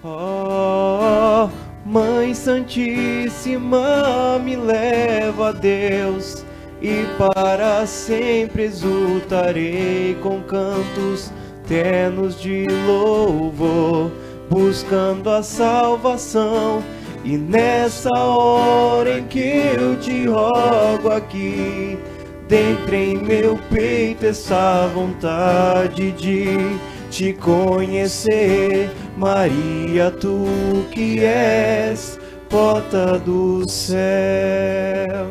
Ó, Mãe Santíssima, me leva a Deus, e para sempre exultarei com cantos ternos de louvor, buscando a salvação. E nessa hora em que eu te rogo aqui, dentro em meu peito essa vontade de te conhecer, Maria, tu que és porta do céu.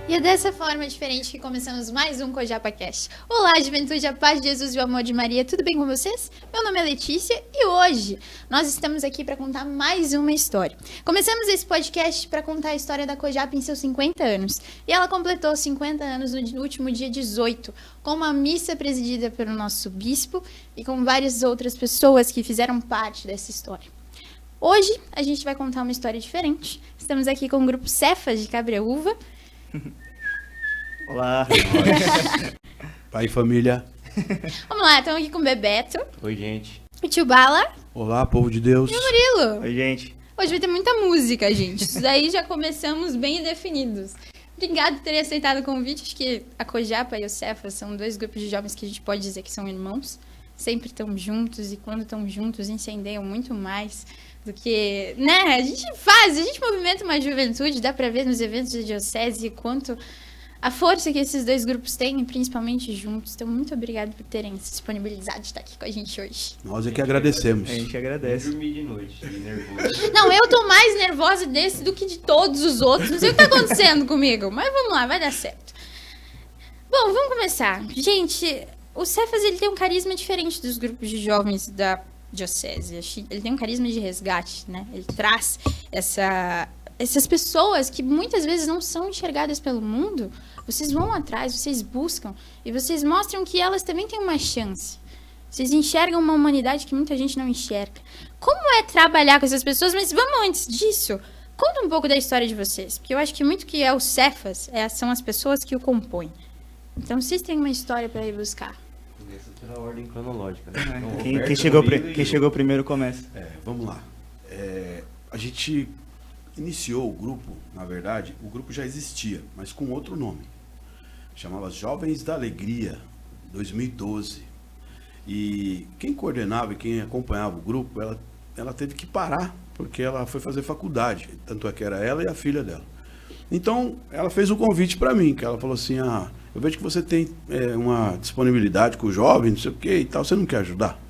E é dessa forma diferente que começamos mais um CoJapaCast. Olá, juventude, a paz de Jesus e o amor de Maria, tudo bem com vocês? Meu nome é Letícia e hoje nós estamos aqui para contar mais uma história. Começamos esse podcast para contar a história da CoJapa em seus 50 anos. E ela completou 50 anos no último dia 18, com uma missa presidida pelo nosso bispo e com várias outras pessoas que fizeram parte dessa história. Hoje a gente vai contar uma história diferente. Estamos aqui com o grupo Cefas de Cabreúva. Olá. Pai e família. Vamos lá, estamos aqui com o Bebeto. Oi, gente. O tio Bala. Olá, povo de Deus. E o Murilo. Oi, gente. Hoje vai ter muita música, gente. Isso daí já começamos bem definidos. Obrigado por terem aceitado o convite. Acho que a CoJapa e o Cefas são dois grupos de jovens que a gente pode dizer que são irmãos. Sempre estão juntos e quando estão juntos incendeiam muito mais do que, né? A gente movimenta uma juventude, dá pra ver nos eventos da diocese quanto a força que esses dois grupos têm, principalmente juntos. Então, muito obrigado por terem se disponibilizado de estar aqui com a gente hoje. Nós é que agradecemos. A gente agradece. Eu dormi de noite, nervoso. Não, eu tô mais nervosa desse do que de todos os outros. Não sei o que tá acontecendo comigo, mas vamos lá, vai dar certo. Bom, vamos começar. Gente, o Cefas, ele tem um carisma diferente dos grupos de jovens da diocese. Ele tem um carisma de resgate, né? Ele traz essas pessoas que muitas vezes não são enxergadas pelo mundo. Vocês vão atrás, vocês buscam e vocês mostram que elas também têm uma chance. Vocês enxergam uma humanidade que muita gente não enxerga. Como é trabalhar com essas pessoas? Mas vamos antes disso, conta um pouco da história de vocês, porque eu acho que muito que é o Cefas são as pessoas que o compõem. Então vocês têm uma história para ir buscar. Começa pela ordem cronológica, né? Então, Quem chegou primeiro começa. Vamos lá. A gente iniciou o grupo, na verdade, o grupo já existia, mas com outro nome. Chamava Jovens da Alegria, 2012. E quem coordenava e quem acompanhava o grupo, ela teve que parar, porque ela foi fazer faculdade. Tanto é que era ela e a filha dela. Então, ela fez um convite para mim, que ela falou assim, eu vejo que você tem uma disponibilidade com o jovem, não sei o que e tal, você não quer ajudar?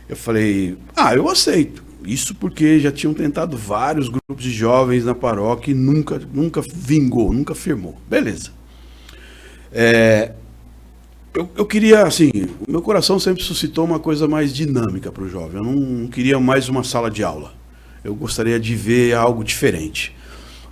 Eu falei, eu aceito. Isso porque já tinham tentado vários grupos de jovens na paróquia e nunca vingou, nunca firmou. Beleza. Eu queria, assim, o meu coração sempre suscitou uma coisa mais dinâmica para o jovem. Eu não queria mais uma sala de aula. Eu gostaria de ver algo diferente.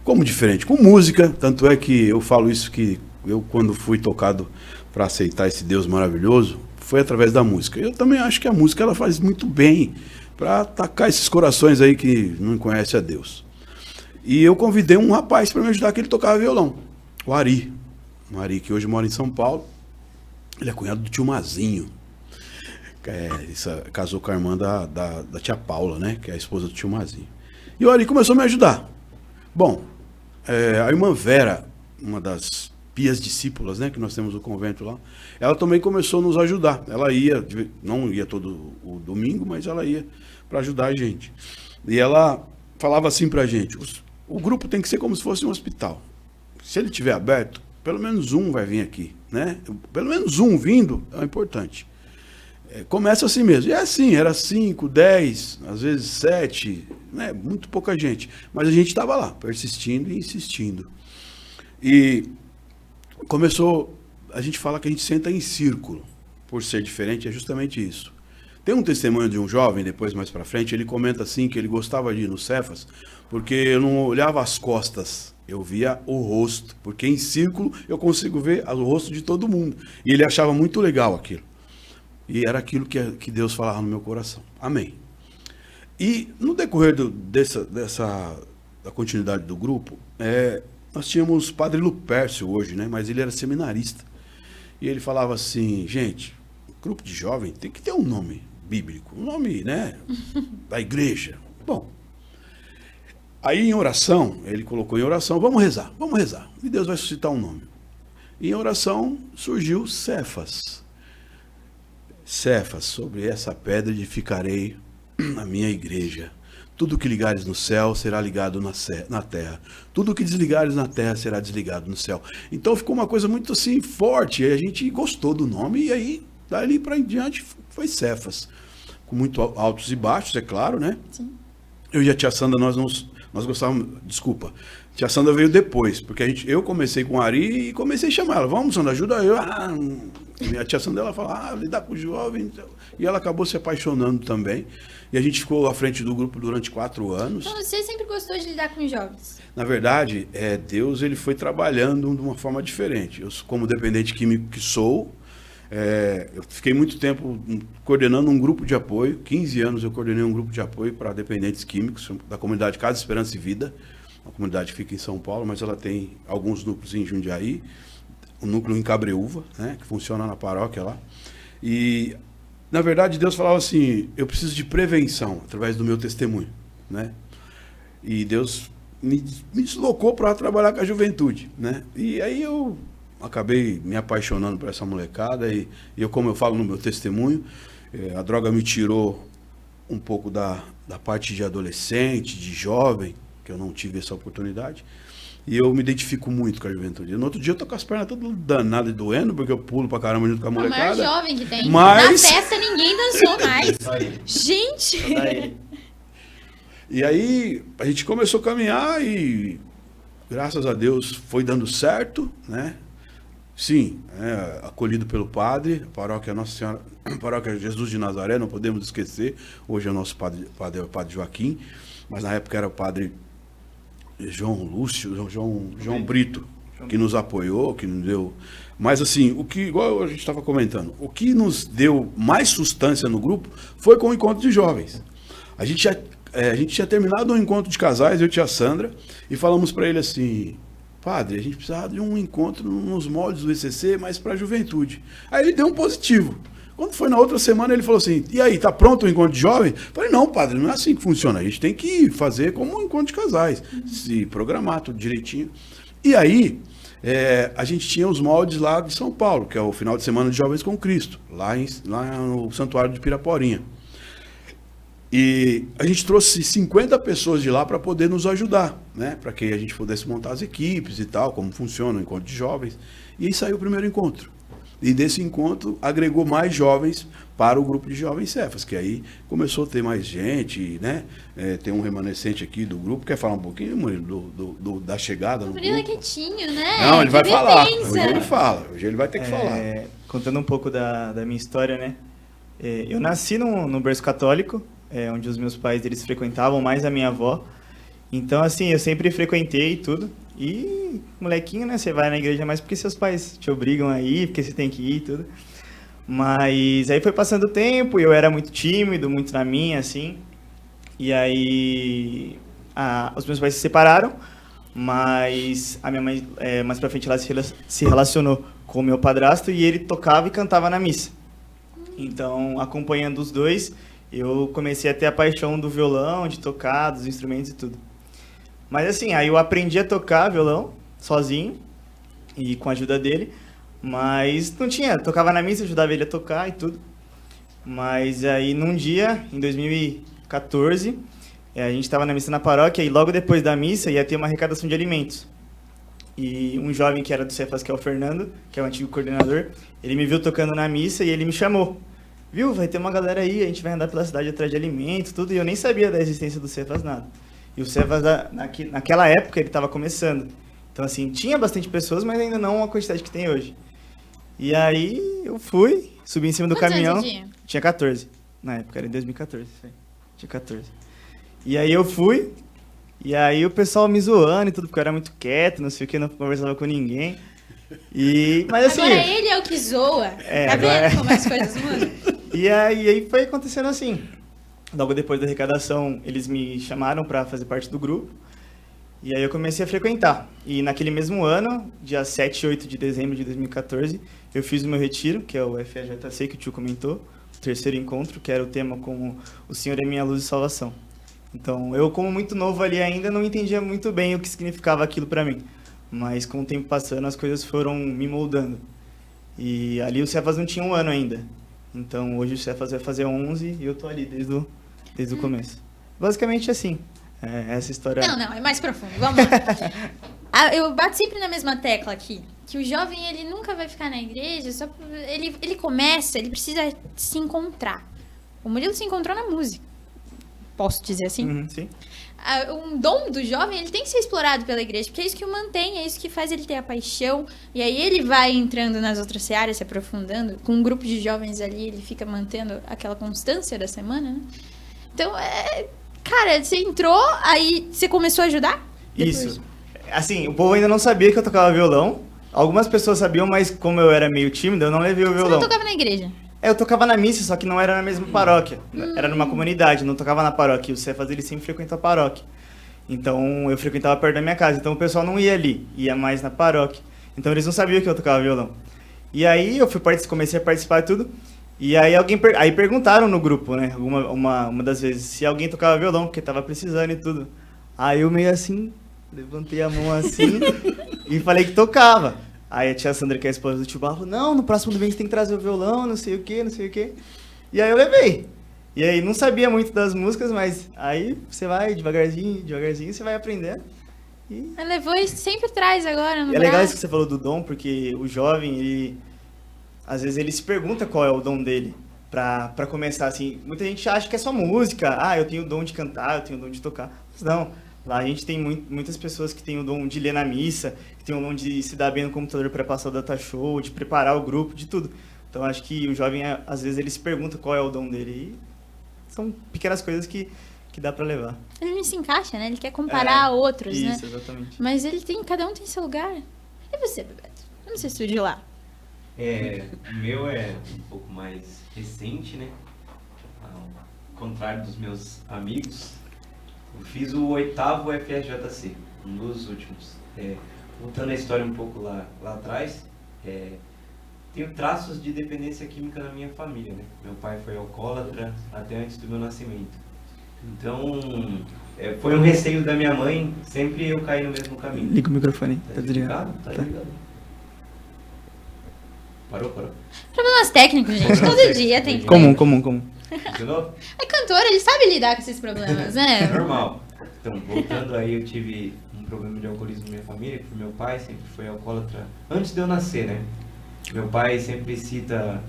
Como diferente? Com música, tanto é que eu falo isso que eu, quando fui tocado para aceitar esse Deus maravilhoso, foi através da música. Eu também acho que a música ela faz muito bem para atacar esses corações aí que não conhecem a Deus. E eu convidei um rapaz para me ajudar, que ele tocava violão, o Ari. O Ari, que hoje mora em São Paulo. Ele é cunhado do tio Mazinho. Casou com a irmã da tia Paula, né? Que é a esposa do tio Mazinho. E o Ari começou a me ajudar. Bom, a irmã Vera, uma das pias discípulas, né, que nós temos no convento lá, ela também começou a nos ajudar. Ela não ia todo o domingo, mas ela ia para ajudar a gente. E ela falava assim pra gente, o grupo tem que ser como se fosse um hospital. Se ele estiver aberto, pelo menos um vai vir aqui, né? Pelo menos um vindo é importante. Começa assim mesmo. E é assim, era 5, 10, às vezes 7, né? Muito pouca gente. Mas a gente estava lá, persistindo e insistindo. E começou, a gente fala que a gente senta em círculo, por ser diferente, é justamente isso. Tem um testemunho de um jovem, depois mais pra frente, ele comenta assim, que ele gostava de ir no Cefas, porque eu não olhava as costas, eu via o rosto, porque em círculo eu consigo ver o rosto de todo mundo. E ele achava muito legal aquilo. E era aquilo que Deus falava no meu coração. Amém. E no decorrer da continuidade do grupo, nós tínhamos o Padre Lupércio hoje, né? Mas ele era seminarista. E ele falava assim, gente, grupo de jovem tem que ter um nome bíblico, um nome, né, da igreja. Bom, aí em oração, ele colocou em oração, vamos rezar, e Deus vai suscitar um nome. E em oração surgiu Cefas. Cefas, sobre essa pedra edificarei a minha igreja. Tudo que ligares no céu será ligado na terra. Tudo que desligares na terra será desligado no céu. Então ficou uma coisa muito assim forte. E a gente gostou do nome e aí dali para em diante foi Cefas. Com muito altos e baixos, é claro, né? Sim. Eu e a tia Sandra, nós gostávamos... Desculpa. A tia Sandra veio depois, porque eu comecei com a Ari e comecei a chamar ela. Vamos, Sandra, ajuda eu. E a tia Sandra, ela fala, lidar com o jovem. E ela acabou se apaixonando também. E a gente ficou à frente do grupo durante 4 anos. Então você sempre gostou de lidar com jovens? Na verdade, Deus ele foi trabalhando de uma forma diferente. Eu, como dependente químico que sou, eu fiquei muito tempo coordenando um grupo de apoio. 15 anos eu coordenei um grupo de apoio para dependentes químicos da comunidade Casa Esperança e Vida. Uma comunidade que fica em São Paulo, mas ela tem alguns núcleos em Jundiaí. Um núcleo em Cabreúva, né, que funciona na paróquia lá. E, na verdade, Deus falava assim, eu preciso de prevenção através do meu testemunho, né? E Deus me deslocou para trabalhar com a juventude, né? E aí eu acabei me apaixonando por essa molecada e eu, como eu falo no meu testemunho, a droga me tirou um pouco da parte de adolescente, de jovem, que eu não tive essa oportunidade. E eu me identifico muito com a juventude. No outro dia eu tô com as pernas todas danadas e doendo, porque eu pulo pra caramba junto com a molecada. O maior jovem que tem. Mas... Na festa ninguém dançou mais. Gente! E aí a gente começou a caminhar e graças a Deus foi dando certo, né? Sim, acolhido pelo padre, a paróquia Nossa Senhora, a paróquia Jesus de Nazaré, não podemos esquecer. Hoje é o nosso padre Joaquim, mas na época era o padre João Brito, que nos apoiou, que nos deu... Mas assim, igual a gente estava comentando, o que nos deu mais substância no grupo foi com o encontro de jovens. A gente tinha terminado um encontro de casais, eu e a tia Sandra, e falamos para ele assim, padre, a gente precisava de um encontro nos moldes do ECC, mas para a juventude. Aí ele deu um positivo. Quando foi na outra semana, ele falou assim, e aí, tá pronto o encontro de jovem? Eu falei, não, padre, não é assim que funciona. A gente tem que fazer como um encontro de casais, se programar tudo direitinho. E aí, a gente tinha os moldes lá de São Paulo, que é o final de semana de Jovens com Cristo, lá no Santuário de Piraporinha. E a gente trouxe 50 pessoas de lá para poder nos ajudar, né? Para que a gente pudesse montar as equipes e tal, como funciona o encontro de jovens. E aí saiu o primeiro encontro. E desse encontro agregou mais jovens para o grupo de jovens Cefas, que aí começou a ter mais gente, né? Tem um remanescente aqui do grupo. Quer falar um pouquinho, Murilo, da chegada no grupo? Murilo é quietinho, né? Não, ele vai falar. Hoje ele fala. Hoje ele vai ter que falar. Contando um pouco da minha história, né? Eu nasci no berço católico, onde os meus pais eles frequentavam, mais a minha avó. Então, assim, eu sempre frequentei e tudo. E, molequinho, né? Você vai na igreja mais porque seus pais te obrigam a ir, porque você tem que ir e tudo. Mas aí foi passando o tempo e eu era muito tímido, muito na minha, assim. E aí os meus pais se separaram, mas a minha mãe, mais pra frente, ela se relacionou com o meu padrasto e ele tocava e cantava na missa. Então, acompanhando os dois, eu comecei a ter a paixão do violão, de tocar, dos instrumentos e tudo. Mas assim, aí eu aprendi a tocar violão sozinho e com a ajuda dele, mas não tinha, tocava na missa, ajudava ele a tocar e tudo. Mas aí num dia, em 2014, a gente estava na missa na paróquia e logo depois da missa ia ter uma arrecadação de alimentos. E um jovem que era do Cefas, que é o Fernando, que é o antigo coordenador, ele me viu tocando na missa e ele me chamou. Viu, vai ter uma galera aí, a gente vai andar pela cidade atrás de alimentos, tudo, e eu nem sabia da existência do Cefas, nada. E o Cefas, naquela época, ele estava começando. Então, assim, tinha bastante pessoas, mas ainda não a quantidade que tem hoje. E aí, eu fui, subi em cima do caminhão. Tinha 14, na época, era em 2014. Tinha 14. E aí eu fui, e aí o pessoal me zoando e tudo, porque eu era muito quieto, não sei o que, não conversava com ninguém. Mas assim... Agora ele é o que zoa. Tá vendo como as coisas mudam? E aí foi acontecendo assim. Logo depois da arrecadação, eles me chamaram para fazer parte do grupo. E aí eu comecei a frequentar. E naquele mesmo ano, dia 7 e 8 de dezembro de 2014, eu fiz o meu retiro, que é o FAJC, que o tio comentou, terceiro encontro, que era o tema como o Senhor é minha luz e salvação. Então, eu como muito novo ali ainda não entendia muito bem o que significava aquilo para mim. Mas com o tempo passando, as coisas foram me moldando. E ali o Cefas não tinha 1 ano ainda. Então, hoje o Cefas vai fazer 11 e eu tô ali desde o começo. Basicamente assim, essa história... Não, é mais profundo, vamos lá. Eu bato sempre na mesma tecla aqui, que o jovem, ele nunca vai ficar na igreja, ele começa, ele precisa se encontrar. O Murilo se encontrou na música, posso dizer assim? Sim. Um dom do jovem, ele tem que ser explorado pela igreja, porque é isso que o mantém, é isso que faz ele ter a paixão, e aí ele vai entrando nas outras searas, se aprofundando, com um grupo de jovens ali, ele fica mantendo aquela constância da semana, né? Então, cara, você entrou, aí você começou a ajudar? Depois? Isso. Assim, o povo ainda não sabia que eu tocava violão. Algumas pessoas sabiam, mas como eu era meio tímido, eu não levei o violão. Você não tocava na igreja? Eu tocava na missa, só que não era na mesma paróquia. Era numa comunidade, não tocava na paróquia. O Cefas, ele sempre frequentou a paróquia. Então, eu frequentava perto da minha casa. Então, o pessoal não ia ali, ia mais na paróquia. Então, eles não sabiam que eu tocava violão. E aí, eu comecei a participar e tudo. E aí, aí perguntaram no grupo, né? Uma das vezes, se alguém tocava violão, porque tava precisando e tudo. Aí, eu meio assim, levantei a mão assim e falei que tocava. Aí a tia Sandra, que é a esposa do tio Barro, não, no próximo domingo você tem que trazer o violão, não sei o quê. E aí eu levei. E aí não sabia muito das músicas, mas aí você vai devagarzinho, você vai aprendendo. E... levou e sempre traz agora no É legal isso que você falou do dom, porque o jovem, ele... Às vezes ele se pergunta qual é o dom dele, pra começar assim. Muita gente acha que é só música, eu tenho o dom de cantar, eu tenho o dom de tocar. Mas não. Lá a gente tem muitas pessoas que têm o dom de ler na missa, que têm o dom de se dar bem no computador para passar o data show, de preparar o grupo, de tudo. Então acho que o jovem, às vezes, ele se pergunta qual é o dom dele. E são pequenas coisas que dá para levar. Ele não se encaixa, né? Ele quer comparar a outros, isso, né? Isso, exatamente. Mas cada um tem seu lugar. E você, Bebeto? Como você surgiu lá? O meu é um pouco mais recente, né? Ao contrário dos meus amigos. Eu fiz o 8º FSJC, um dos últimos. Voltando a história um pouco lá atrás, tenho traços de dependência química na minha família, né? Meu pai foi alcoólatra até antes do meu nascimento. Então, foi um receio da minha mãe, sempre eu caí no mesmo caminho. Liga o microfone, tá desligado? Tá ligado. Parou. Problemas técnicos, gente. Todo dia tem. Comum. Funcionou? É cantor, ele sabe lidar com esses problemas, né? É normal. Então, voltando aí, eu tive um problema de alcoolismo na minha família, porque meu pai sempre foi alcoólatra antes de eu nascer, né? Meu pai sempre cita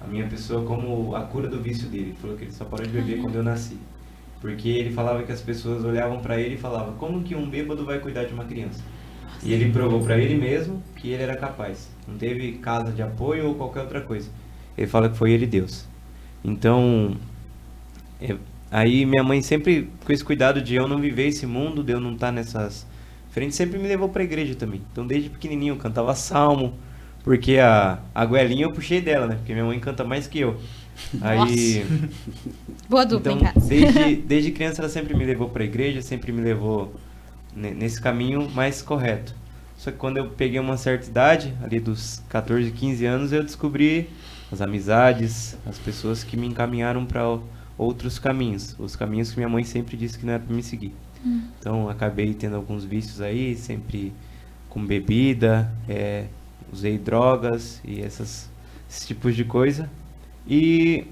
a minha pessoa como a cura do vício dele. Ele falou que ele só parou de beber quando eu nasci. Porque ele falava que as pessoas olhavam pra ele e falavam, como que um bêbado vai cuidar de uma criança? E ele provou pra ele mesmo que ele era capaz. Não teve casa de apoio ou qualquer outra coisa. Ele fala que foi ele Deus. Então, aí minha mãe sempre, com esse cuidado de eu não viver esse mundo, de eu não estar nessas frentes, sempre me levou pra igreja também. Então, desde pequenininho, eu cantava salmo, porque a goelinha eu puxei dela, né? Porque minha mãe canta mais que eu. Aí, boa dupla então, em casa. Desde criança ela sempre me levou pra igreja, sempre me levou nesse caminho mais correto. Só que quando eu peguei uma certa idade, ali dos 14, 15 anos, eu descobri as amizades, as pessoas que me encaminharam para outros caminhos. Os caminhos que minha mãe sempre disse que não era para me seguir. Então, acabei tendo alguns vícios aí, sempre com bebida, usei drogas e esses tipos de coisa. E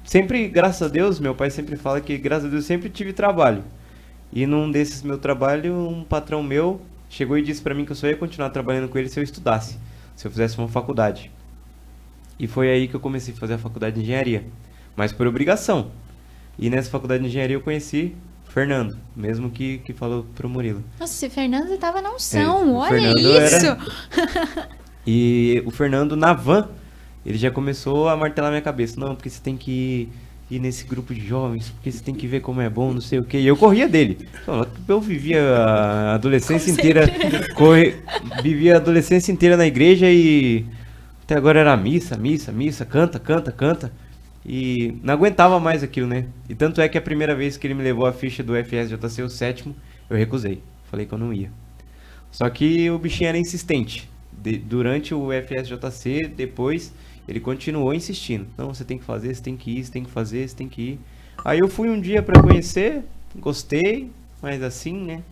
sempre, graças a Deus, meu pai sempre fala que, graças a Deus, sempre tive trabalho. E num desses meu trabalho, um patrão meu chegou e disse pra mim que eu só ia continuar trabalhando com ele se eu estudasse, se eu fizesse uma faculdade. E foi aí que eu comecei a fazer a faculdade de engenharia, mas por obrigação. E nessa faculdade de engenharia eu conheci o Fernando, mesmo que falou pro Murilo. Nossa, esse Fernando tava na unção, olha Fernando isso! E o Fernando, na van, ele já começou a martelar minha cabeça. Não, porque você tem que ir nesse grupo de jovens, porque você tem que ver como é bom, não sei o quê. E eu corria dele. Eu vivia a adolescência inteira, vivia a adolescência inteira na igreja e até agora era missa, canta. E não aguentava mais aquilo, né? E tanto é que a primeira vez que ele me levou a ficha do FSJC, o 7º, eu recusei. Falei que eu não ia. Só que o bichinho era insistente. Durante o FSJC, depois, ele continuou insistindo. Não, você tem que fazer, você tem que ir, você tem que fazer, você tem que ir. Aí eu fui um dia pra conhecer, gostei, mas assim, né?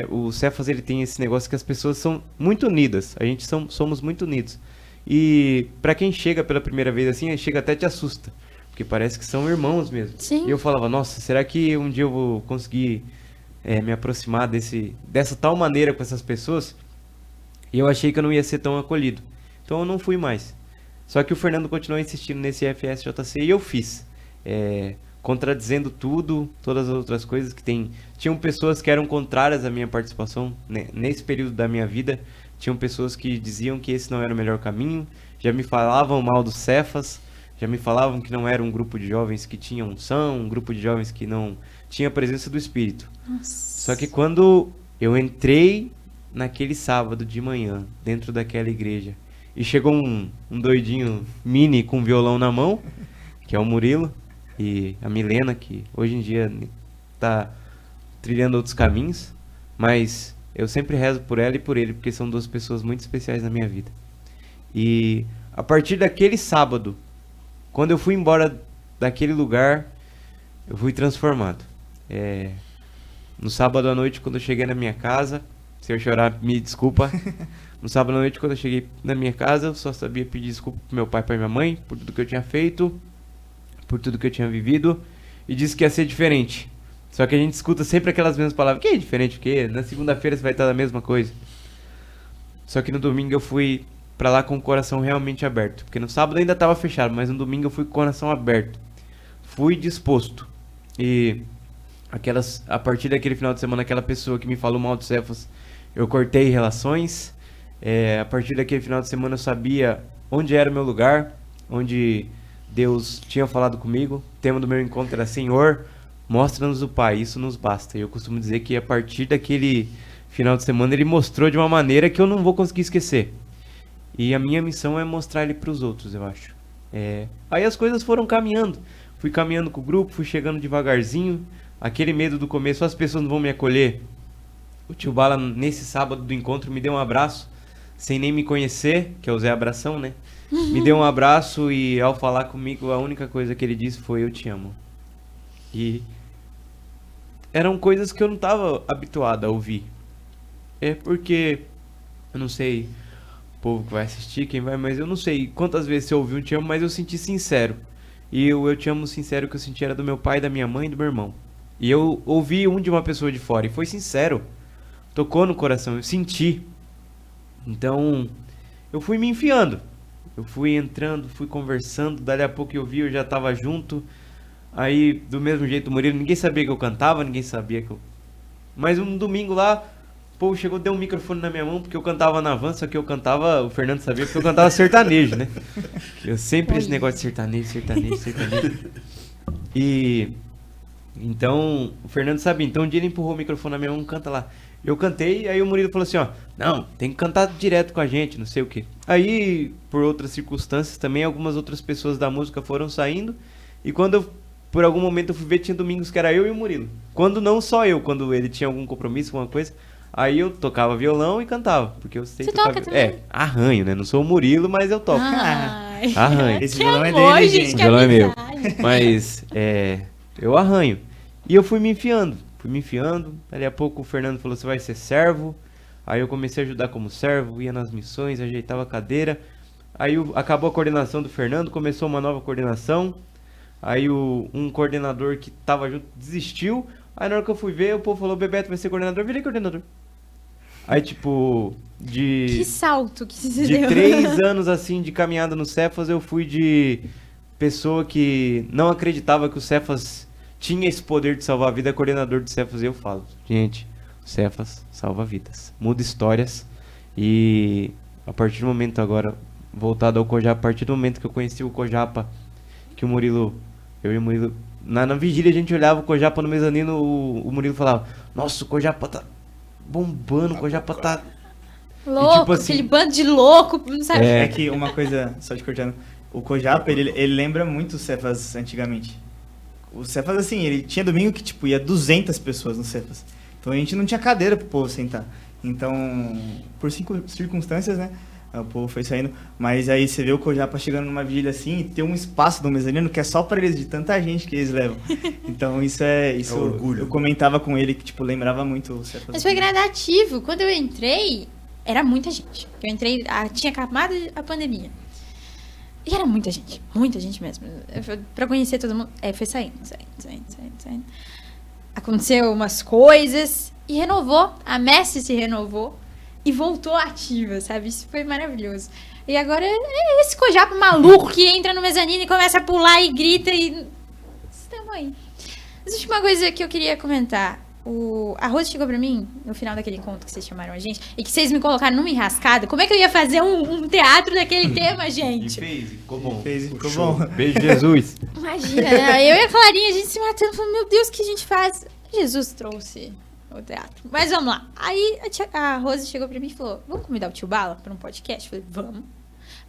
O Cefas, ele tem esse negócio que as pessoas são muito unidas. A gente somos muito unidos. E pra quem chega pela primeira vez assim, chega até te assusta. Porque parece que são irmãos mesmo. Sim. E eu falava, nossa, será que um dia eu vou conseguir me aproximar dessa tal maneira com essas pessoas? E eu achei que eu não ia ser tão acolhido. Então eu não fui mais. Só que o Fernando continuou insistindo nesse FSJC e eu fiz. Contradizendo todas as outras coisas que tinham pessoas que eram contrárias à minha participação, né? Nesse período da minha vida. Tinham pessoas que diziam que esse não era o melhor caminho, já me falavam mal dos Cefas, já me falavam que não era um grupo de jovens que tinha unção, um grupo de jovens que não tinha a presença do Espírito. Nossa. Só que quando eu entrei naquele sábado de manhã, dentro daquela igreja, e chegou um doidinho mini com violão na mão, que é o Murilo, e a Milena, que hoje em dia está trilhando outros caminhos, mas eu sempre rezo por ela e por ele, porque são duas pessoas muito especiais na minha vida. E a partir daquele sábado, quando eu fui embora daquele lugar, eu fui transformado. No sábado à noite, quando eu cheguei na minha casa, se eu chorar, me desculpa. No sábado à noite, quando eu cheguei na minha casa, eu só sabia pedir desculpa pro meu pai e pra minha mãe, por tudo que eu tinha feito, por tudo que eu tinha vivido, e disse que ia ser diferente. Só que a gente escuta sempre aquelas mesmas palavras. Que é diferente o quê? Na segunda-feira você vai estar a mesma coisa. Só que no domingo eu fui pra lá com o coração realmente aberto. Porque no sábado ainda estava fechado, mas no domingo eu fui com o coração aberto. Fui disposto. E a partir daquele final de semana, aquela pessoa que me falou mal do Cefas, eu cortei relações. A partir daquele final de semana eu sabia onde era o meu lugar, onde Deus tinha falado comigo. O tema do meu encontro era Senhor, mostra-nos o Pai, isso nos basta. E eu costumo dizer que a partir daquele final de semana ele mostrou de uma maneira que eu não vou conseguir esquecer. E a minha missão é mostrar ele para os outros, eu acho. Aí as coisas foram caminhando. Fui caminhando com o grupo, fui chegando devagarzinho. Aquele medo do começo, as pessoas não vão me acolher. O tio Bala, nesse sábado do encontro, me deu um abraço, sem nem me conhecer, que é o Zé Abração, né? Me deu um abraço e ao falar comigo, a única coisa que ele disse foi: eu te amo. E eram coisas que eu não estava habituado a ouvir. Porque, eu não sei, o povo que vai assistir, quem vai, mas eu não sei quantas vezes eu ouvi um te amo, mas eu senti sincero. E eu te amo sincero que eu senti era do meu pai, da minha mãe e do meu irmão. E eu ouvi de uma pessoa de fora e foi sincero. Tocou no coração, eu senti. Então, eu fui me enfiando. Eu fui entrando, fui conversando, dali a pouco eu vi, eu já estava junto. Aí, do mesmo jeito, o Murilo, ninguém sabia que eu cantava, ninguém sabia que eu... Mas um domingo lá, o povo chegou, deu um microfone na minha mão, porque eu cantava na van, só que eu cantava, o Fernando sabia, porque eu cantava sertanejo, né? Eu sempre esse negócio de sertanejo. E... então, o Fernando sabia. Então, um dia ele empurrou o microfone na minha mão, canta lá. Eu cantei, aí o Murilo falou assim, ó, não, tem que cantar direto com a gente, não sei o quê. Aí, por outras circunstâncias também, algumas outras pessoas da música foram saindo. E quando eu, por algum momento, eu fui ver, tinha domingos que era eu e o Murilo. Quando não só eu, quando ele tinha algum compromisso, alguma coisa, aí eu tocava violão e cantava. Porque eu sei Você tocar... toca também? Arranho, né? Não sou o Murilo, mas eu toco. Ai. Arranho. Esse Que violão é amor, dele, gente, gente. que O violão é meu. amizade. Mas, eu arranho. E eu fui me enfiando. Dali a pouco o Fernando falou, você vai ser servo. Aí eu comecei a ajudar como servo, ia nas missões, ajeitava a cadeira. Aí acabou a coordenação do Fernando, começou uma nova coordenação. Aí um coordenador que tava junto desistiu. Aí na hora que eu fui ver, o povo falou, Bebeto vai ser coordenador, eu virei coordenador. Aí tipo, Que salto que se de deu. 3 anos assim de caminhada no Cefas, eu fui de pessoa que não acreditava que o Cefas tinha esse poder de salvar a vida, coordenador do Cefas. E eu falo, gente, o Cefas salva vidas, muda histórias. E a partir do momento agora, voltado ao Cojapa, a partir do momento que eu conheci o Cojapa, que o Murilo, eu e o Murilo, na vigília a gente olhava o Cojapa no mezanino, o Murilo falava, nossa, o Cojapa tá bombando, o Cojapa tá... Louco, E, tipo assim, aquele bando de louco, não sabe? É que uma coisa, só te cortando, o Cojapa, ele lembra muito o Cefas antigamente. O Cefas, assim, ele tinha domingo que, tipo, ia 200 pessoas no Cefas. Então a gente não tinha cadeira pro povo sentar. Então, por circunstâncias, né, Aí o povo foi saindo. Mas aí você vê o Cojapa chegando numa vigília assim e tem um espaço do mezanino que é só pra eles, de tanta gente que eles levam. Então isso é orgulho. Eu comentava com ele que, tipo, lembrava muito o Cefas. Mas foi gradativo. Quando eu entrei, era muita gente. Eu entrei, tinha acabado a pandemia. E era muita gente mesmo. Pra conhecer todo mundo. Foi saindo. Aconteceu umas coisas e renovou. A Messi se renovou e voltou ativa, sabe? Isso foi maravilhoso. E agora é esse Cojapa maluco que entra no mezanino e começa a pular e grita e... Estamos aí. Mas a última coisa que eu queria comentar. A Rose chegou pra mim no final daquele encontro que vocês chamaram a gente e que vocês me colocaram numa enrascada. Como é que eu ia fazer um teatro daquele tema, gente? E fez, ficou bom. Ficou bom. Beijo, Jesus. Imagina, né? Eu e a Clarinha, a gente se matando, falando, meu Deus, o que a gente faz? Jesus trouxe o teatro. Mas vamos lá. Aí a Rose chegou pra mim e falou, vamos convidar o Tio Bala pra um podcast? Eu falei, vamos.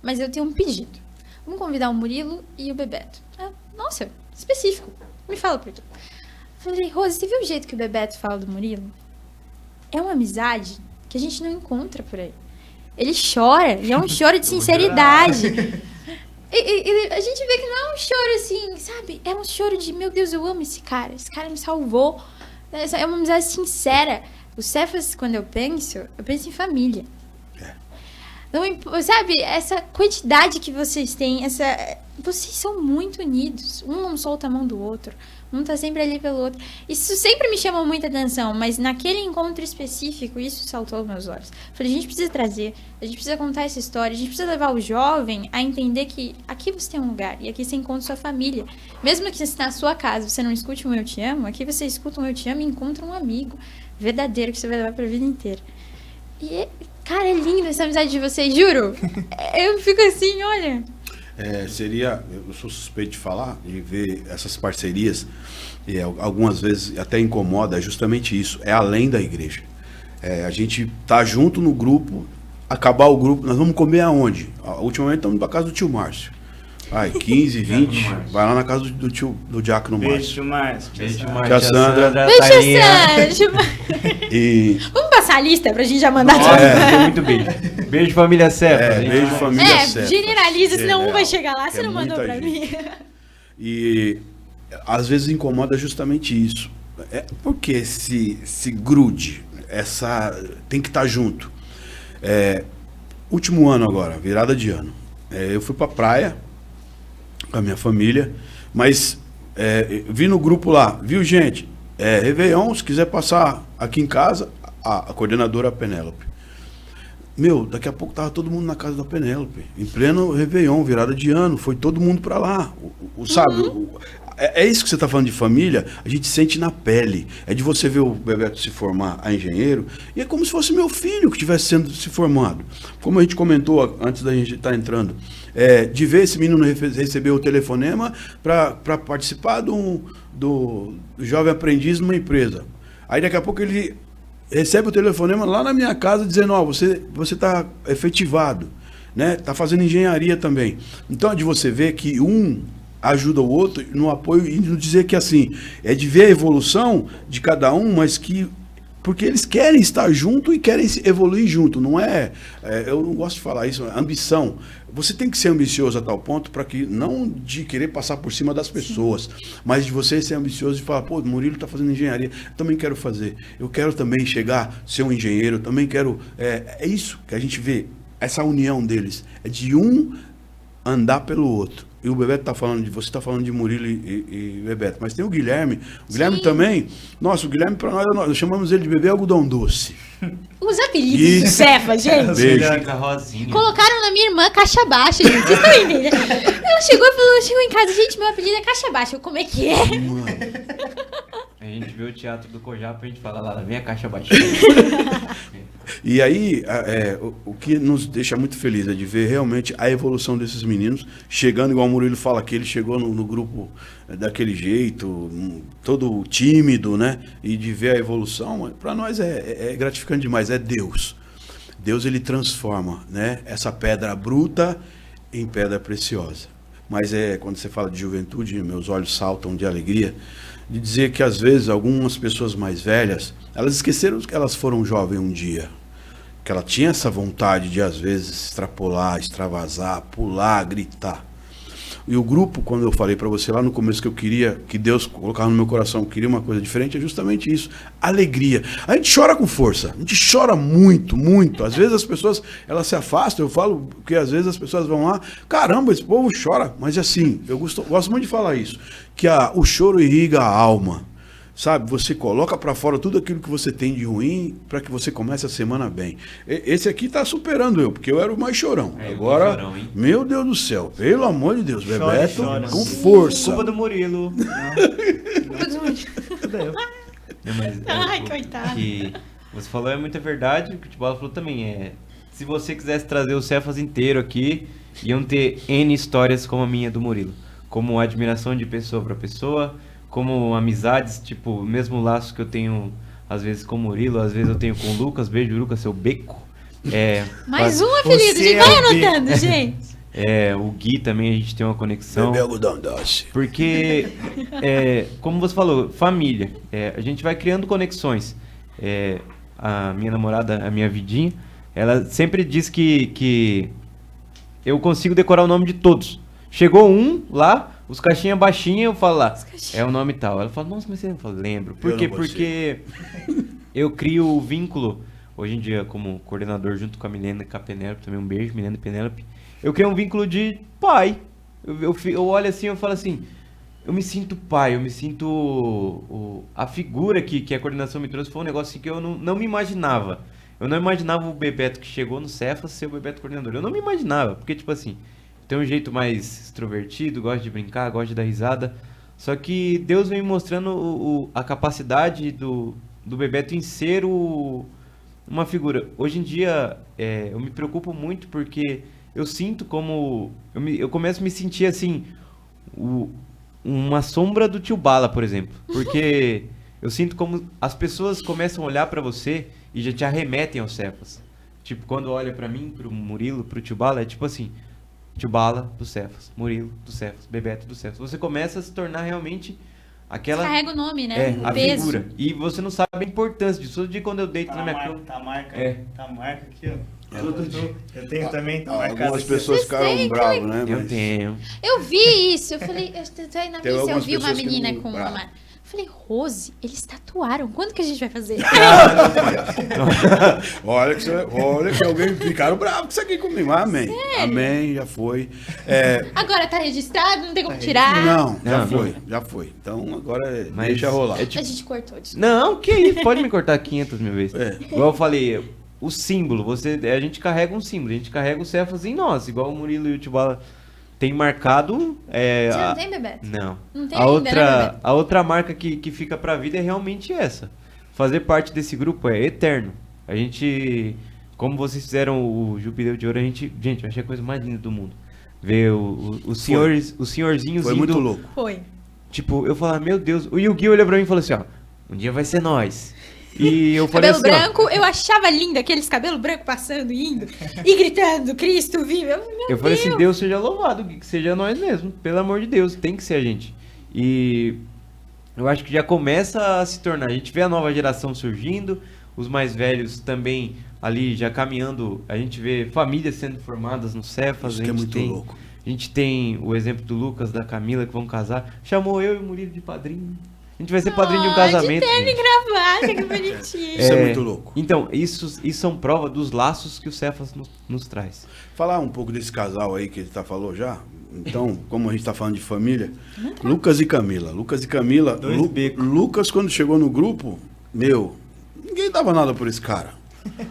Mas eu tenho um pedido. Vamos convidar o Murilo e o Bebeto. Nossa, específico. Me fala por quê. Eu falei, Rose, você viu o jeito que o Bebeto fala do Murilo? É uma amizade que a gente não encontra por aí. Ele chora, e é um choro de sinceridade. E a gente vê que não é um choro assim, sabe? É um choro de, meu Deus, eu amo esse cara me salvou. É uma amizade sincera. O Cefas, quando eu penso em família. Não, sabe, essa quantidade que vocês têm, vocês são muito unidos. Um não solta a mão do outro. Um tá sempre ali pelo outro. Isso sempre me chamou muita atenção, mas naquele encontro específico, isso saltou aos meus olhos. Falei, a gente precisa trazer, a gente precisa contar essa história, a gente precisa levar o jovem a entender que aqui você tem um lugar, e aqui você encontra sua família. Mesmo que na sua casa você não escute um Eu Te Amo, aqui você escuta um Eu Te Amo e encontra um amigo verdadeiro que você vai levar pra vida inteira. E, cara, é lindo essa amizade de vocês, juro. Eu fico assim, olha... eu sou suspeito de falar, de ver essas parcerias, e algumas vezes até incomoda, é justamente isso, é além da igreja. A gente tá junto no grupo, acabar o grupo, nós vamos comer aonde? Ultimamente estamos na casa do tio Márcio. 15, 20, vai lá na casa do Diácono Márcio. Beijo, tio Márcio. Beijo, Márcio. Tia Sandra. Beijo, Sandra. E... Vamos passar a lista pra gente já mandar Nossa, muito beijo. Beijo, família Cefa. Beijo, família Cefa. Generaliza, senão um vai chegar lá, você não mandou muita pra gente. mim. E às vezes incomoda justamente isso. Porque se grude, tem que estar junto. Último ano agora, virada de ano. Eu fui pra praia com a minha família, mas vi no grupo lá, viu, gente? Réveillon, se quiser passar aqui em casa, a coordenadora Penélope. Daqui a pouco tava todo mundo na casa da Penélope, em pleno Réveillon, virada de ano, foi todo mundo pra lá. Sabe, é isso que você tá falando de família, a gente sente na pele. É de você ver o Bebeto se formar a engenheiro, e é como se fosse meu filho que estivesse se formado. Como a gente comentou antes da gente estar entrando, de ver esse menino receber o telefonema para participar do jovem aprendiz numa empresa. Aí daqui a pouco ele recebe o telefonema lá na minha casa dizendo, você está efetivado, né? Tá fazendo engenharia também. Então é de você ver que ajuda o outro no apoio e no dizer que assim, é de ver a evolução de cada um, mas que porque eles querem estar junto e querem evoluir junto, não eu não gosto de falar isso, ambição. Você tem que ser ambicioso a tal ponto para que, não de querer passar por cima das pessoas, mas de você ser ambicioso e falar, pô, Murilo está fazendo engenharia, eu também quero fazer, eu quero também chegar, ser um engenheiro, eu também quero, é isso que a gente vê, essa união deles, é de um andar pelo outro. E o Bebeto você está falando de Murilo e Bebeto, mas tem o Guilherme. O Guilherme também. Nossa, o Guilherme para nós chamamos ele de bebê algodão doce. Os apelidos do Cefa, gente. Beijo. Colocaram na minha irmã Caixa Baixa, gente. Vocês estão entendendo? Ela chegou em casa, gente, meu apelido é Caixa Baixa. Como é que é? A gente vê o teatro do Cojapa e a gente fala lá, vem a Caixa Baixa. E aí, o que nos deixa muito feliz é de ver realmente a evolução desses meninos, chegando, igual o Murilo fala que ele chegou no grupo daquele jeito, todo tímido, né? E de ver a evolução, para nós é gratificante demais, é Deus. Deus, ele transforma, né, essa pedra bruta em pedra preciosa. Mas quando você fala de juventude, meus olhos saltam de alegria, de dizer que às vezes algumas pessoas mais velhas, elas esqueceram que elas foram jovens um dia. que ela tinha essa vontade de, às vezes, extrapolar, extravasar, pular, gritar. E o grupo, quando eu falei para você lá no começo que eu queria, que Deus colocava no meu coração, eu queria uma coisa diferente, é justamente isso, alegria. A gente chora com força, a gente chora muito, muito. Às vezes as pessoas, elas se afastam, eu falo que às vezes as pessoas vão lá, caramba, esse povo chora. Mas assim, eu gosto muito de falar isso, que o choro irriga a alma. Sabe, você coloca para fora tudo aquilo que você tem de ruim para que você comece a semana bem. Esse aqui tá superando eu, porque eu era o mais chorão. Agora, chorão, meu Deus do céu, pelo amor de Deus, Bebeto, com força. Culpa do Murilo. Culpa do Murilo. Ai, coitado. Que você falou é muita verdade, o que o Tibola falou também. Se você quisesse trazer o Cefas inteiro aqui, iam ter N histórias como a minha do Murilo. Como admiração de pessoa para pessoa, como amizades, tipo, o mesmo laço que eu tenho, às vezes, com o Murilo, às vezes eu tenho com o Lucas. Beijo, Lucas, seu beco. Mais um apelido, a gente vai anotando, gente. O Gui também, a gente tem uma conexão. Bebê algodão doce. Porque, como você falou, família. A gente vai criando conexões. A minha namorada, a minha vidinha, ela sempre diz que eu consigo decorar o nome de todos. Chegou um lá, os caixinha baixinha, eu falo lá, é o nome tal. Ela fala, nossa, mas você não fala, lembro. Por quê? Porque eu crio o vínculo, hoje em dia, como coordenador, junto com a Milena e com a Penélope, também um beijo, Milena e Penélope. Eu crio um vínculo de pai. Eu olho assim, eu falo assim, eu me sinto pai, eu me sinto... a figura que a coordenação me trouxe foi um negócio assim que eu não me imaginava. Eu não imaginava o Bebeto que chegou no Cefas ser o Bebeto coordenador. Eu não me imaginava, porque, tipo assim, tem um jeito mais extrovertido, gosta de brincar, gosta de dar risada. Só que Deus vem me mostrando a capacidade do Bebeto em ser uma figura. Hoje em dia, eu me preocupo muito porque eu sinto como... Eu começo a me sentir assim, uma sombra do Tio Bala, por exemplo. Porque eu sinto como as pessoas começam a olhar pra você e já te arremetem aos Cefas. Tipo, quando olha pra mim, pro Murilo, pro Tio Bala, é tipo assim... Tio Bala do Cefas, Murilo do Cefas, Bebeto do Cefas. Você começa a se tornar realmente aquela... Carrega o nome, né? A peso. Figura. E você não sabe a importância disso. Todo dia quando eu deito na minha cama... Tá a marca aqui, ó. Eu tenho também, tá marcado. Algumas pessoas ficaram bravas, né? Eu tenho. Eu vi isso, eu falei, eu tô aí na missa, eu vi uma menina com bravo. uma... Eu falei, Rose, eles tatuaram, quando que a gente vai fazer? Olha que alguém ficaram bravos com isso aqui comigo. Amém. Sério? Amém, já foi. Agora tá registrado, não tem como tirar. Não, já foi. Então agora deixa rolar. A gente cortou disso. Não, que isso, pode me cortar 500 mil vezes. Igual eu falei, o símbolo, a gente carrega um símbolo, a gente carrega o Cefas em nós, igual o Murilo e o Tibala tem marcado. Você não tem, Bebeto? Não. Não tem ainda, né, Bebeto? A outra marca que fica pra vida é realmente essa. Fazer parte desse grupo é eterno. A gente, como vocês fizeram o Jubileu de Ouro, gente, eu achei a coisa mais linda do mundo. Ver os senhorzinhos Foi indo... muito louco. Foi. Tipo, eu falava, meu Deus. O Yu-Gi olhou pra mim e falou assim, ó, um dia vai ser nós. E eu falei cabelo assim, branco, eu achava lindo aqueles cabelos brancos passando e indo e gritando, Cristo vive. Eu falei assim, Deus seja louvado, que seja nós mesmo, pelo amor de Deus, tem que ser a gente. E eu acho que já começa a se tornar, a gente vê a nova geração surgindo, os mais velhos também ali já caminhando, a gente vê famílias sendo formadas no Cefas. Isso que é muito louco. A gente tem o exemplo do Lucas, da Camila, que vão casar, chamou eu e o Murilo de padrinho. A gente vai ser padrinho de um casamento. De terno e gravata, que bonitinho. Isso é muito louco. Então, isso são prova dos laços que o Cefas nos traz. Falar um pouco desse casal aí que ele falou já. Então, como a gente tá falando de família, Lucas e Camila. Lucas, quando chegou no grupo, ninguém dava nada por esse cara.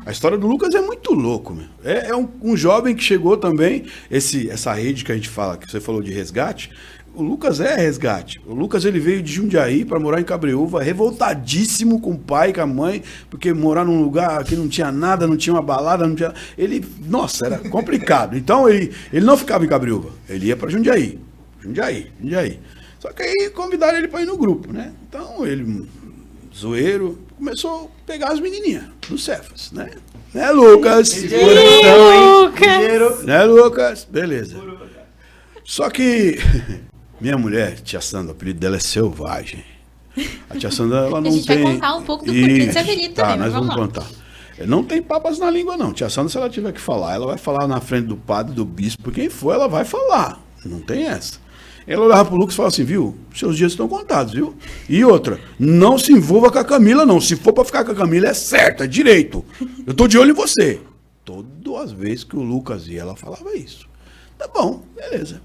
A história do Lucas é muito louco, meu. É um jovem que chegou também, essa rede que a gente fala, que você falou de resgate. O Lucas é resgate. O Lucas ele veio de Jundiaí para morar em Cabreúva, revoltadíssimo com o pai e com a mãe, porque morar num lugar que não tinha nada, não tinha uma balada, não tinha... Nossa, era complicado. Então ele não ficava em Cabreúva, ele ia para Jundiaí. Só que aí convidaram ele para ir no grupo, né? Então ele, zoeiro, começou a pegar as menininhas do Cefas, né? Né, Lucas? Né, Lucas? Beleza. Só que... Minha mulher, tia Sandra, o apelido dela é Selvagem. A tia Sandra, ela não tem... A gente vai contar um pouco do porquê desse apelido também, nós mas vamos contar. Não tem papas na língua, não. Tia Sandra, se ela tiver que falar, ela vai falar na frente do padre, do bispo, quem for, ela vai falar. Não tem essa. Ela olhava pro Lucas e falava assim, viu? Seus dias estão contados, viu? E outra, não se envolva com a Camila, não. Se for pra ficar com a Camila, é certo, é direito. Eu tô de olho em você. Todas as vezes que o Lucas ia, ela falava isso. Tá bom, beleza.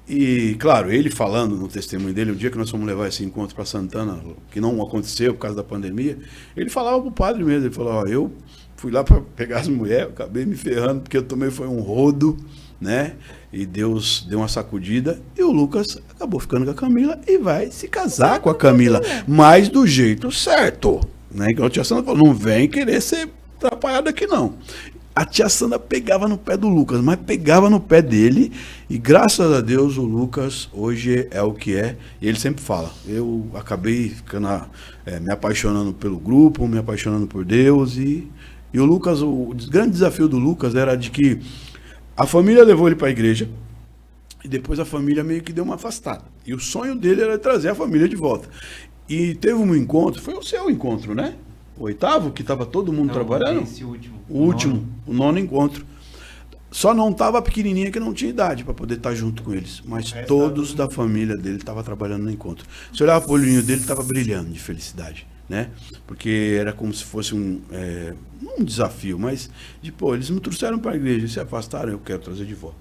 E, claro, ele falando no testemunho dele, o dia que nós fomos levar esse encontro para Santana, que não aconteceu por causa da pandemia, ele falava pro padre mesmo, ele falou, ó, eu fui lá para pegar as mulheres, acabei me ferrando, porque eu tomei foi um rodo, né? E Deus deu uma sacudida, e o Lucas acabou ficando com a Camila e vai se casar com a Camila, mas do jeito certo, né? Igual a tia Sandra falou, não vem querer ser atrapalhado aqui não. A tia Sandra pegava no pé do Lucas, mas pegava no pé dele, e graças a Deus o Lucas hoje é o que é, e ele sempre fala, eu acabei ficando, me apaixonando pelo grupo, me apaixonando por Deus, e o Lucas, o grande desafio do Lucas era de que a família levou ele para a igreja, e depois a família meio que deu uma afastada, e o sonho dele era trazer a família de volta, e teve um encontro, foi o seu encontro, né? O 8º, que estava todo mundo trabalhando? Esse último. O nono encontro. Só não estava a pequenininha que não tinha idade para poder estar junto com eles. Mas todos da família dele estavam trabalhando no encontro. Se olhava para o olhinho dele, estava brilhando de felicidade, né? Porque era como se fosse não um desafio, mas eles me trouxeram para a igreja, se afastaram, eu quero trazer de volta.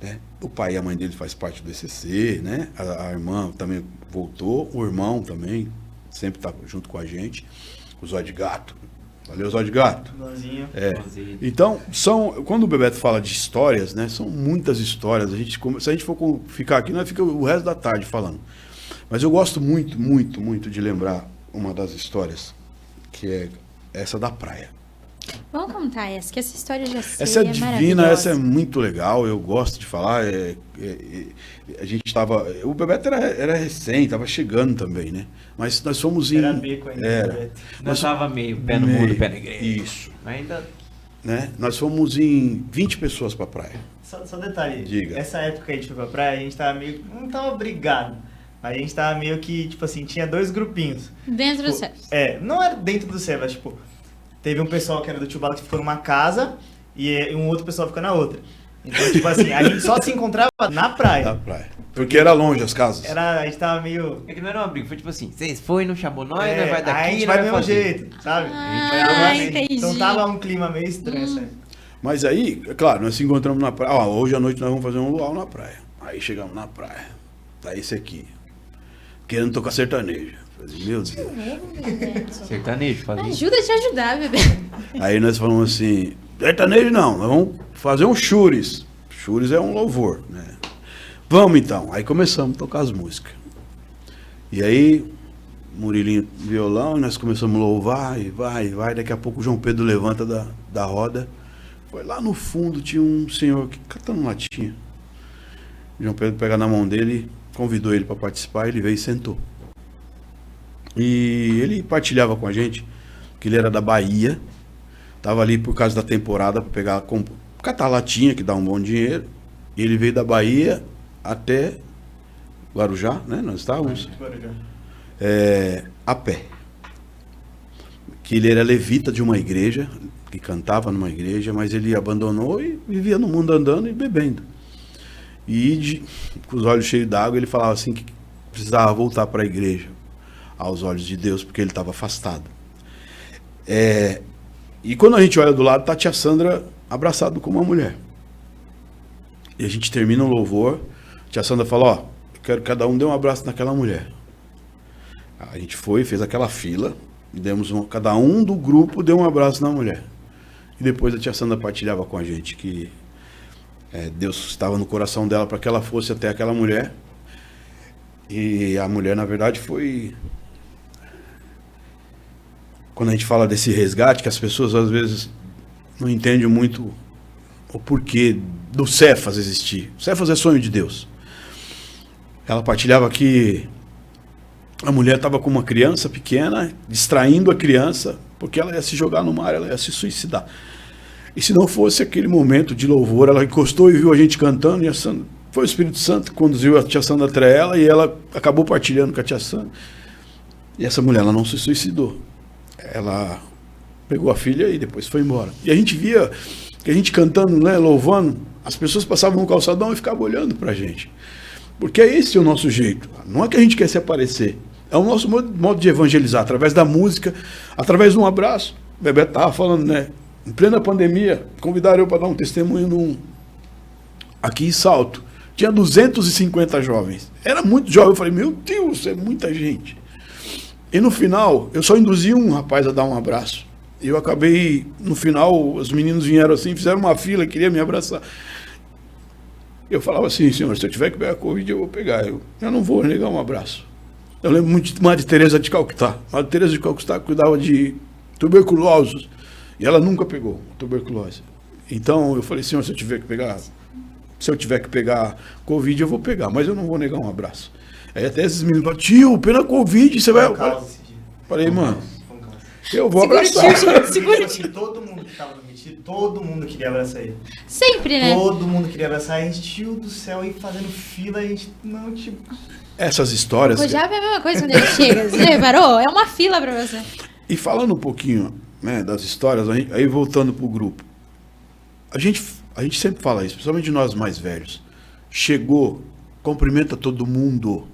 Né? O pai e a mãe dele faz parte do ECC, né? A irmã também voltou, o irmão também sempre está junto com a gente. O Zóio de Gato. Valeu, Zóio de Gato. Então, quando o Bebeto fala de histórias, né? São muitas histórias. Se a gente for ficar aqui, nós fica o resto da tarde falando. Mas eu gosto muito, muito, muito de lembrar uma das histórias, que é essa da praia. Vamos contar essa, que essa história já sei, essa é divina, maravilhosa. essa é muito legal, eu gosto de falar. A gente estava. O Bebeto era recém, estava chegando também, né? Mas nós fomos em. Era beco ainda. Era. Nós estava meio pé no mundo, pé na igreja. Isso. Ainda. Né? Nós fomos em 20 pessoas para a praia. Só um detalhe. Diga. Essa época que a gente foi pra praia, a gente tava meio. Não tava brigado. Mas a gente tava meio que, tipo assim, tinha 2 grupinhos. Dentro do Tipo, céu. não era dentro do céu, mas tipo. Teve um pessoal que era do Tio Bala que ficou numa casa e um outro pessoal ficou na outra. Então, tipo assim, a gente só se encontrava na praia. Na praia. Porque era longe as casas. A gente tava meio. É que não era uma briga, foi tipo assim, vocês foi no Chabonói, nós vai daqui, a gente nós vai do mesmo fazer. jeito, sabe? Ah, Foi algo assim. entendi. Então tava um clima meio estranho, sabe? Mas aí, é claro, nós se encontramos na praia. Hoje à noite nós vamos fazer um luau na praia. Aí chegamos na praia. Tá esse aqui. Querendo tocar sertanejo. Falei, meu Deus. Sertanejo, fazia. Ajuda a te ajudar, bebê. Aí nós falamos assim, sertanejo não, nós vamos fazer um chures. Chures é um louvor, né? Vamos então. Aí começamos a tocar as músicas. E aí, Murilinho violão, e nós começamos a louvar, e vai. Daqui a pouco o João Pedro levanta da roda. Foi lá no fundo, tinha um senhor que catando latinha. O João Pedro pega na mão dele, convidou ele para participar, ele veio e sentou. E ele partilhava com a gente que ele era da Bahia, estava ali por causa da temporada para pegar, catar latinha, que dá um bom dinheiro. E ele veio da Bahia até Guarujá, né? Nós estávamos a pé. Que ele era levita de uma igreja, que cantava numa igreja, mas ele abandonou e vivia no mundo andando e bebendo. E com os olhos cheios d'água, ele falava assim que precisava voltar para a igreja, aos olhos de Deus, porque ele estava afastado. E quando a gente olha do lado, tá a tia Sandra abraçado com uma mulher. E a gente termina o louvor, a tia Sandra fala, eu quero que cada um dê um abraço naquela mulher. A gente foi, fez aquela fila, e cada um do grupo deu um abraço na mulher. E depois a tia Sandra partilhava com a gente que Deus estava no coração dela para que ela fosse até aquela mulher. E a mulher, na verdade, foi... Quando a gente fala desse resgate, que as pessoas às vezes não entendem muito o porquê do Cefas existir. O Cefas é sonho de Deus. Ela partilhava que a mulher estava com uma criança pequena, distraindo a criança, porque ela ia se jogar no mar, ela ia se suicidar. E se não fosse aquele momento de louvor, ela encostou e viu a gente cantando, e foi o Espírito Santo que conduziu a tia Sandra até ela, e ela acabou partilhando com a tia Sandra. E essa mulher, ela não se suicidou. Ela pegou a filha e depois foi embora. E a gente via que a gente cantando, né, louvando, as pessoas passavam no calçadão e ficavam olhando pra gente. Porque é esse o nosso jeito. Não é que a gente quer se aparecer. É o nosso modo de evangelizar, através da música, através de um abraço. O Bebeto estava falando, né? Em plena pandemia, convidaram eu para dar um testemunho aqui em Salto. Tinha 250 jovens. Era muito jovem. Eu falei, meu Deus, é muita gente. E no final, eu só induzi um rapaz a dar um abraço. E eu acabei, no final, os meninos vieram assim, fizeram uma fila, queriam me abraçar. Eu falava assim, senhor, se eu tiver que pegar a Covid, eu vou pegar. Eu não vou negar um abraço. Eu lembro muito de Madre Teresa de Calcutá. Madre Teresa de Calcutá cuidava de tuberculosos. E ela nunca pegou tuberculose. Então eu falei, senhor, se eu tiver que pegar Covid, eu vou pegar, mas eu não vou negar um abraço. Aí até esses meninos falaram, tio, pela Covid, você vai. Falei, mano, eu vou abraçar. Segura. Todo mundo que estava no retiro, todo mundo queria abraçar ele. Sempre, né? Todo mundo queria abraçar. A gente, tio do céu, aí fazendo fila, a gente, não, tipo... Essas histórias... O Jab é a mesma coisa quando ele chega. Você reparou? É uma fila pra você. E falando um pouquinho, né, das histórias, aí voltando pro grupo. A gente sempre fala isso, principalmente nós mais velhos. Chegou, cumprimenta todo mundo.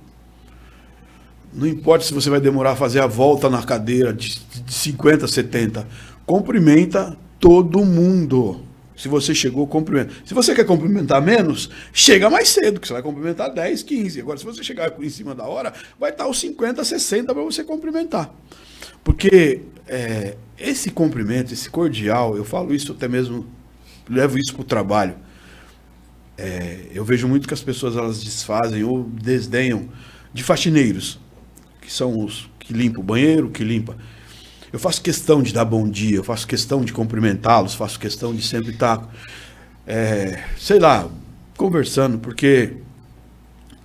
Não importa se você vai demorar a fazer a volta na cadeira de 50, 70. Cumprimenta todo mundo. Se você chegou, cumprimenta. Se você quer cumprimentar menos, chega mais cedo, que você vai cumprimentar 10, 15. Agora, se você chegar em cima da hora, vai estar os 50, 60 para você cumprimentar. Porque esse cumprimento, esse cordial, eu falo isso até mesmo, levo isso para o trabalho. Eu vejo muito que as pessoas elas desfazem ou desdenham de faxineiros, que são os que limpam o banheiro, que limpam. Eu faço questão de dar bom dia, eu faço questão de cumprimentá-los, faço questão de sempre estar, sei lá, conversando, porque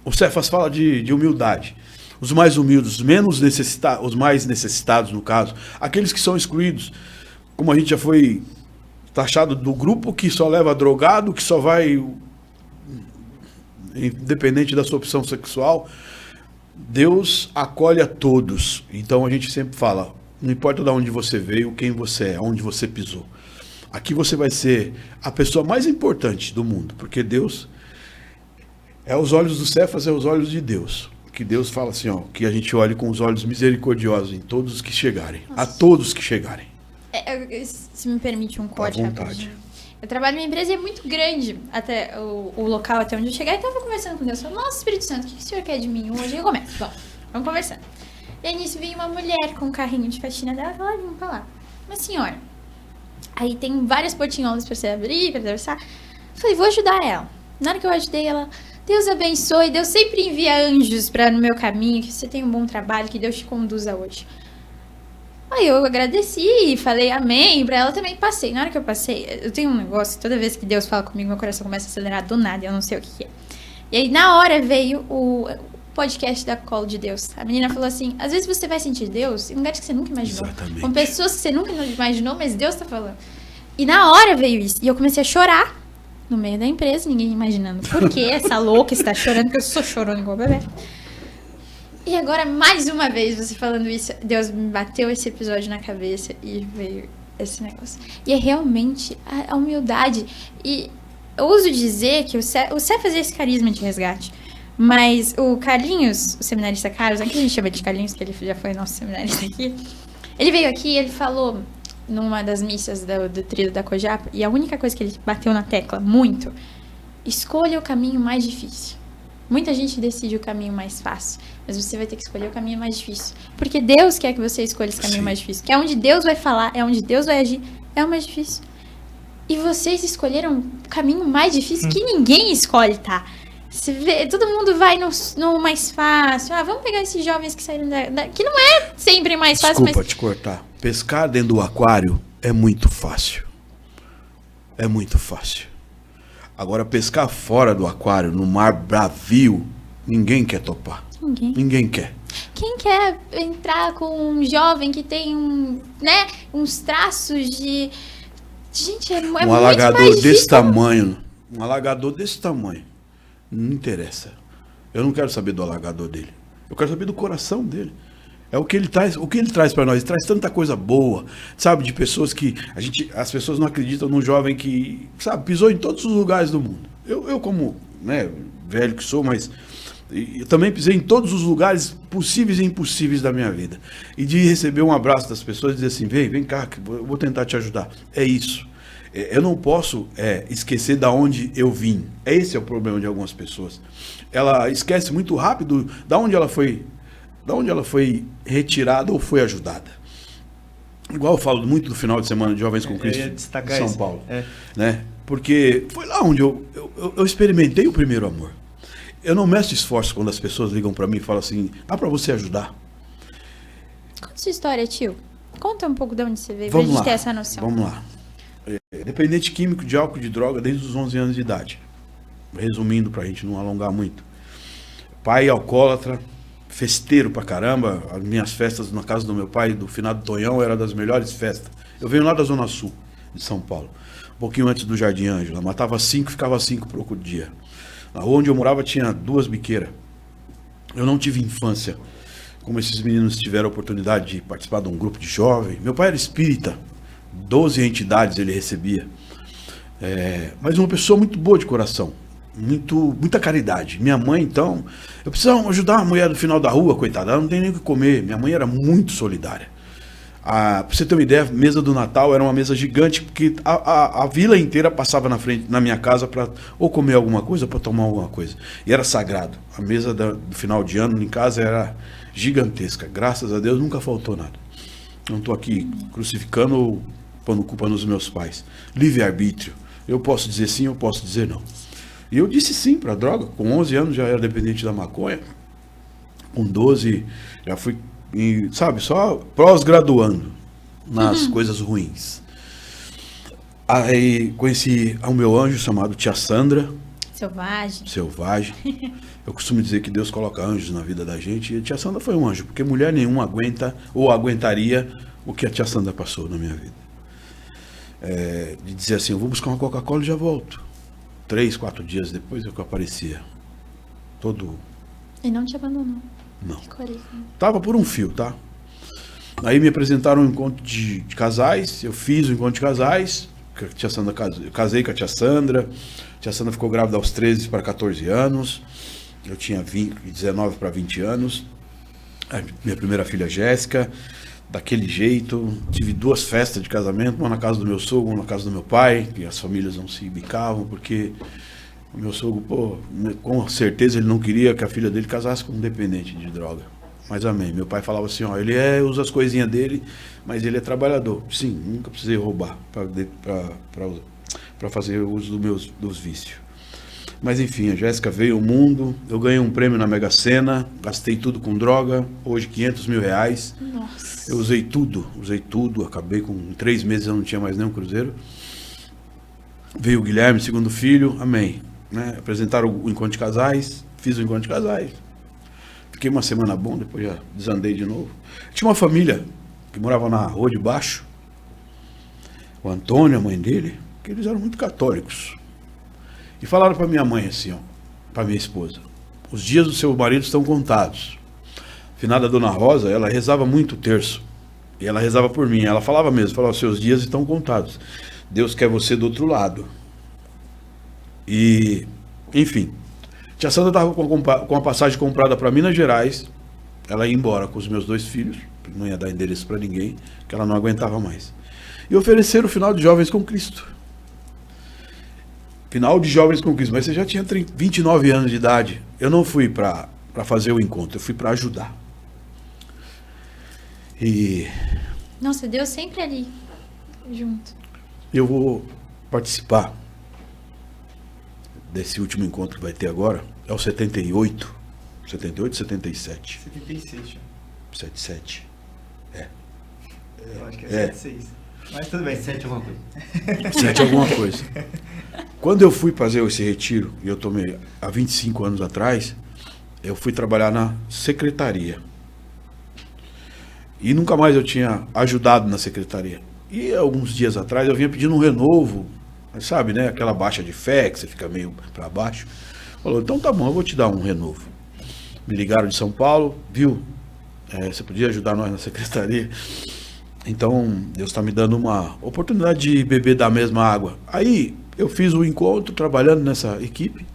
o Cefas fala de humildade. Os mais humildes, os mais necessitados, no caso, aqueles que são excluídos, como a gente já foi taxado do grupo que só leva drogado, que só vai, independente da sua opção sexual, Deus acolhe a todos. Então a gente sempre fala, não importa de onde você veio, quem você é, onde você pisou. Aqui você vai ser a pessoa mais importante do mundo, porque Deus é os olhos do Cefas, é os olhos de Deus. Que Deus fala assim, ó, que a gente olhe com os olhos misericordiosos em todos os que chegarem. Nossa. A todos que chegarem. Se me permite um corte à vontade. Rapidinho. Eu trabalho numa empresa e é muito grande até o local até onde eu chegar. E estava conversando com Deus. Falei, nossa, Espírito Santo, o que o senhor quer de mim hoje? Eu começo. Bom, vamos conversando. E aí nisso veio uma mulher com um carrinho de faxina dela e falou, vamos pra lá. Mas senhora, aí tem várias portinholas pra você abrir, pra atravessar. Falei, vou ajudar ela. Na hora que eu ajudei ela, Deus abençoe, Deus sempre envia anjos no meu caminho, que você tenha um bom trabalho, que Deus te conduza hoje. Aí eu agradeci e falei amém, pra ela também passei. Na hora que eu passei, eu tenho um negócio, toda vez que Deus fala comigo, meu coração começa a acelerar do nada, eu não sei o que é. E aí na hora veio o podcast da Colo de Deus. A menina falou assim, às vezes você vai sentir Deus em lugares que você nunca imaginou. Exatamente. Com pessoas que você nunca imaginou, mas Deus tá falando. E na hora veio isso, e eu comecei a chorar. No meio da empresa, ninguém imaginando por que essa louca está chorando, porque eu sou chorona igual bebê. E agora, mais uma vez, você falando isso, Deus me bateu esse episódio na cabeça e veio esse negócio. E é realmente a humildade. E eu ouso dizer que o Cé fazia esse carisma de resgate. Mas o Carlinhos, o seminarista Carlos, aqui a gente chama de Carlinhos, que ele já foi nosso seminarista aqui. Ele veio aqui e ele falou numa das missas do trio da Cojapa, e a única coisa que ele bateu na tecla muito, escolha o caminho mais difícil. Muita gente decide o caminho mais fácil, mas você vai ter que escolher o caminho mais difícil, porque Deus quer que você escolha esse caminho mais difícil, que é onde Deus vai falar, é onde Deus vai agir, é o mais difícil. E vocês escolheram o caminho mais difícil que ninguém escolhe, tá? Você vê, todo mundo vai no mais fácil. Vamos pegar esses jovens que saíram que não é sempre mais fácil, Desculpa te cortar. Pescar dentro do aquário é muito fácil. É muito fácil. Agora, pescar fora do aquário, no mar bravio, ninguém quer topar. Ninguém quer. Quem quer entrar com um jovem que tem uns traços de... Gente, é muito alagador mais difícil. Desse tamanho. Um alagador desse tamanho. Não interessa. Eu não quero saber do alagador dele. Eu quero saber do coração dele. É o que ele traz para nós. Ele traz tanta coisa boa, sabe? De pessoas que as pessoas não acreditam num jovem que, sabe, pisou em todos os lugares do mundo. Eu como, né, velho que sou, mas eu também pisei em todos os lugares possíveis e impossíveis da minha vida. E de receber um abraço das pessoas e dizer assim, vem cá, que eu vou tentar te ajudar. É isso. Eu não posso esquecer da onde eu vim. Esse é o problema de algumas pessoas. Ela esquece muito rápido da onde ela foi retirada ou foi ajudada. Igual eu falo muito do final de semana de Jovens com Cristo de São Paulo. Né? Porque foi lá onde eu experimentei o primeiro amor. Eu não meço esforço quando as pessoas ligam para mim e falam assim, dá para você ajudar? Conta sua história, tio. Conta um pouco de onde você veio, pra gente ter essa noção. Vamos lá. Dependente químico de álcool e de droga desde os 11 anos de idade. Resumindo, pra gente não alongar muito. Pai alcoólatra, festeiro pra caramba. As minhas festas na casa do meu pai, do finado Tonhão, era das melhores festas. Eu venho lá da Zona Sul de São Paulo. Um pouquinho antes do Jardim Ângela. Matava 5, ficava 5 por dia. Na rua onde eu morava tinha 2 biqueiras. Eu não tive infância como esses meninos tiveram a oportunidade de participar de um grupo de jovem. Meu pai era espírita. 12 entidades ele recebia. Mas uma pessoa muito boa de coração. Muita caridade. Minha mãe, então, eu precisava ajudar a mulher do final da rua, coitada, ela não tem nem o que comer. Minha mãe era muito solidária. Pra você ter uma ideia, a mesa do Natal era uma mesa gigante, porque a vila inteira passava na minha casa para ou comer alguma coisa ou para tomar alguma coisa. E era sagrado. A mesa do final de ano em casa era gigantesca. Graças a Deus nunca faltou nada. Não estou aqui crucificando ou pondo culpa nos meus pais. Livre-arbítrio. Eu posso dizer sim, eu posso dizer não. E eu disse sim para a droga. Com 11 anos já era dependente da maconha. Com 12 já fui, sabe, só pós-graduando nas coisas ruins. Aí conheci o meu anjo chamado Tia Sandra. Selvagem. Eu costumo dizer que Deus coloca anjos na vida da gente. E a Tia Sandra foi um anjo, porque mulher nenhuma aguenta ou aguentaria o que a Tia Sandra passou na minha vida. De dizer assim, eu vou buscar uma Coca-Cola e já volto. 3, 4 dias depois eu aparecia. Todo... E não te abandonou? Não. Tava por um fio, tá? Aí me apresentaram um encontro de casais. Eu fiz o encontro de casais. A tia Sandra, eu casei com a Tia Sandra. A Tia Sandra ficou grávida aos 13 para 14 anos. Eu tinha 19 para 20 anos. A minha primeira filha, Jéssica. Daquele jeito. Tive 2 festas de casamento. Uma na casa do meu sogro, uma na casa do meu pai. Que as famílias não se bicavam, porque o meu sogro, com certeza ele não queria que a filha dele casasse com um dependente de droga. Mas amém. Meu pai falava assim, ele usa as coisinhas dele, mas ele é trabalhador. Sim, nunca precisei roubar para fazer uso dos vícios. Mas enfim, a Jéssica veio ao mundo, eu ganhei um prêmio na Mega Sena, gastei tudo com droga, hoje 500 mil reais. Nossa. Eu usei tudo, acabei com 3 meses eu não tinha mais nenhum cruzeiro. Veio o Guilherme, segundo filho, amém. Né? Apresentaram o encontro de casais, fiz o encontro de casais. Fiquei uma semana bom, depois já desandei de novo. Tinha uma família que morava na rua de baixo, o Antônio, a mãe dele, que eles eram muito católicos. E falaram para minha mãe assim, para minha esposa, os dias do seu marido estão contados. Finada Dona Rosa, ela rezava muito o terço. E ela rezava por mim. Ela falava mesmo, seus dias estão contados. Deus quer você do outro lado. E, enfim, Tia Sandra estava com a passagem comprada para Minas Gerais. Ela ia embora com os meus 2 filhos, não ia dar endereço para ninguém, que ela não aguentava mais. E ofereceram o final de Jovens com Cristo. Final de Jovens com Cristo, mas você já tinha 29 anos de idade. Eu não fui para fazer o encontro, eu fui para ajudar. E... Nossa, Deus sempre ali, junto. Eu vou participar desse último encontro que vai ter agora. É o 78, 77. 76, 77. Eu acho que é 76. Mas tudo bem. 7 alguma coisa. 7 alguma coisa. Quando eu fui fazer esse retiro, e eu tomei há 25 anos atrás, eu fui trabalhar na secretaria. E nunca mais eu tinha ajudado na secretaria. E alguns dias atrás eu vinha pedindo um renovo, sabe, né? Aquela baixa de fé, que você fica meio para baixo. Falou, então tá bom, eu vou te dar um renovo. Me ligaram de São Paulo, viu? você podia ajudar nós na secretaria? Então, Deus está me dando uma oportunidade de beber da mesma água. Aí, eu fiz o encontro trabalhando nessa equipe.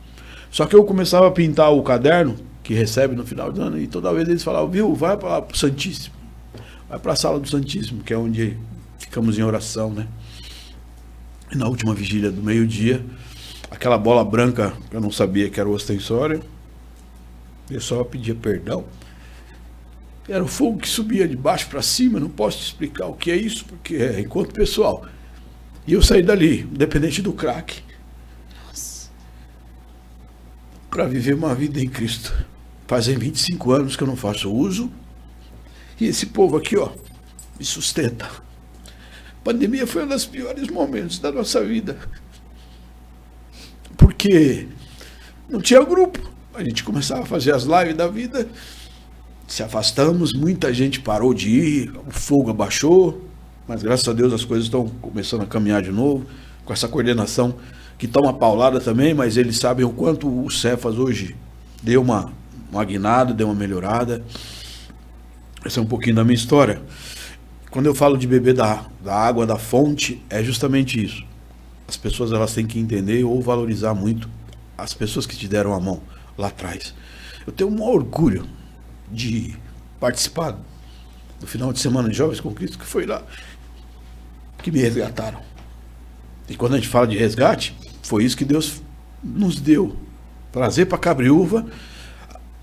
Só que eu começava a pintar o caderno que recebe no final do ano. E toda vez eles falavam, viu, vai para o Santíssimo. Vai para a sala do Santíssimo, que é onde ficamos em oração, né? E na última vigília do meio-dia, aquela bola branca, que eu não sabia que era o ostensório, eu só pedia perdão. Era o fogo que subia de baixo para cima, não posso te explicar o que é isso, porque é encontro pessoal. E eu saí dali, independente do crack, para viver uma vida em Cristo. Fazem 25 anos que eu não faço uso, e esse povo aqui, ó, me sustenta. A pandemia foi um dos piores momentos da nossa vida, porque não tinha grupo. A gente começava a fazer as lives da vida, se afastamos, muita gente parou de ir, o fogo abaixou, mas graças a Deus as coisas estão começando a caminhar de novo, com essa coordenação que está uma paulada também, mas eles sabem o quanto o Cefas hoje deu uma guinada, deu uma melhorada. Essa é um pouquinho da minha história. Quando eu falo de beber da água da fonte, é justamente isso. As pessoas elas têm que entender ou valorizar muito as pessoas que te deram a mão lá atrás. Eu tenho um orgulho de participar do final de semana de Jovens com Cristo, que foi lá que me resgataram. E quando a gente fala de resgate, foi isso que Deus nos deu. Trazer para Cabreúva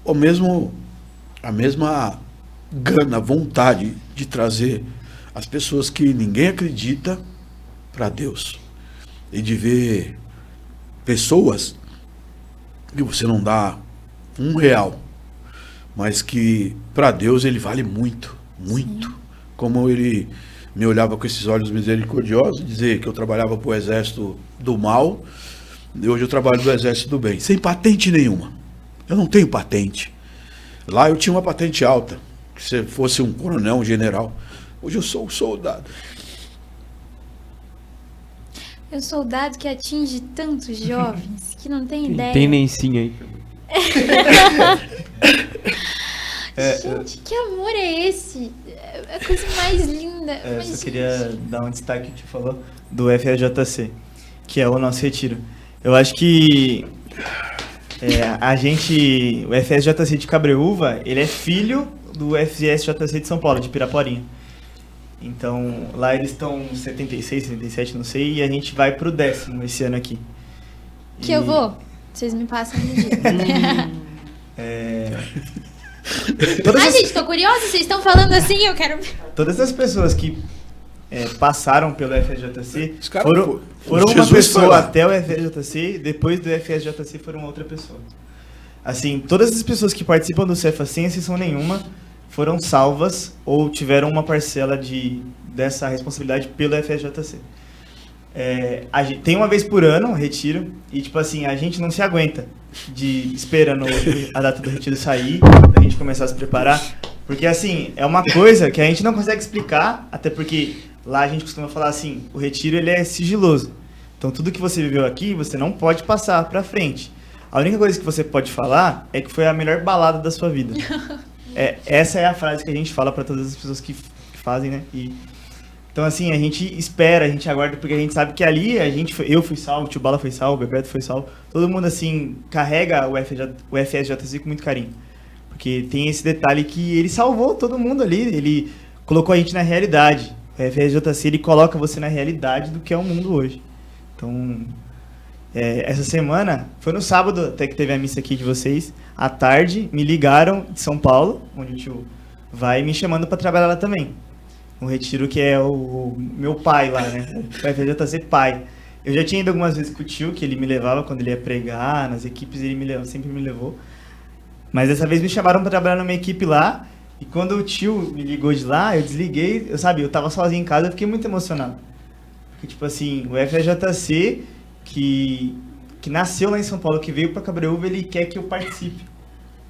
a mesma gana, vontade de trazer as pessoas que ninguém acredita para Deus. E de ver pessoas que você não dá R$1, mas que para Deus ele vale muito, muito. Sim. Como ele me olhava com esses olhos misericordiosos, dizer que eu trabalhava para o exército do mal, e hoje eu trabalho do exército do bem, sem patente nenhuma. Eu não tenho patente. Lá eu tinha uma patente alta, que se fosse um coronel, um general. Hoje eu sou um soldado. É um soldado que atinge tantos jovens que não tem ideia. Tem lencinho aí. Gente, que amor é esse? É a coisa mais linda. Eu só queria dar um destaque que tu falou do FSJC, que é o nosso retiro. Eu acho que o FSJC de Cabreúva, ele é filho do FSJC de São Paulo, de Piraporinha. Então, lá eles estão 76, 77, não sei, e a gente vai pro 10º esse ano aqui. Que eu vou? Vocês me passam no dia. Gente, tô curiosa, vocês estão falando assim, eu quero... Todas as pessoas que passaram pelo FSJC foram uma Jesus pessoa até o FSJC, depois do FSJC foram outra pessoa. Assim, todas as pessoas que participam do Cefas sem exceção nenhuma foram salvas ou tiveram uma parcela dessa responsabilidade pelo FSJC. Tem uma vez por ano um retiro e, tipo assim, a gente não se aguenta esperando a data do retiro sair, a gente começar a se preparar, porque, assim, é uma coisa que a gente não consegue explicar, até porque lá a gente costuma falar assim, o retiro ele é sigiloso. Então, tudo que você viveu aqui, você não pode passar pra frente. A única coisa que você pode falar é que foi a melhor balada da sua vida. Essa é a frase que a gente fala para todas as pessoas que fazem, né? Então, assim, a gente espera, a gente aguarda, porque a gente sabe que ali eu fui salvo, o tio Bala foi salvo, o Bebeto foi salvo. Todo mundo, assim, carrega o FSJC com muito carinho. Porque tem esse detalhe que ele salvou todo mundo ali, ele colocou a gente na realidade. O FSJC, ele coloca você na realidade do que é o mundo hoje. Então, essa semana, foi no sábado até que teve a missa aqui de vocês, à tarde, me ligaram de São Paulo, onde o tio vai, me chamando para trabalhar lá também. Um retiro que é o meu pai lá, né? O FSJC pai. Eu já tinha ido algumas vezes com o tio, que ele me levava quando ele ia pregar, nas equipes ele sempre me levou. Mas dessa vez me chamaram para trabalhar numa equipe lá, e quando o tio me ligou de lá, eu desliguei, eu tava sozinho em casa, eu fiquei muito emocionado. Porque, tipo assim, o FSJC, que nasceu lá em São Paulo, que veio para Cabreúva, ele quer que eu participe.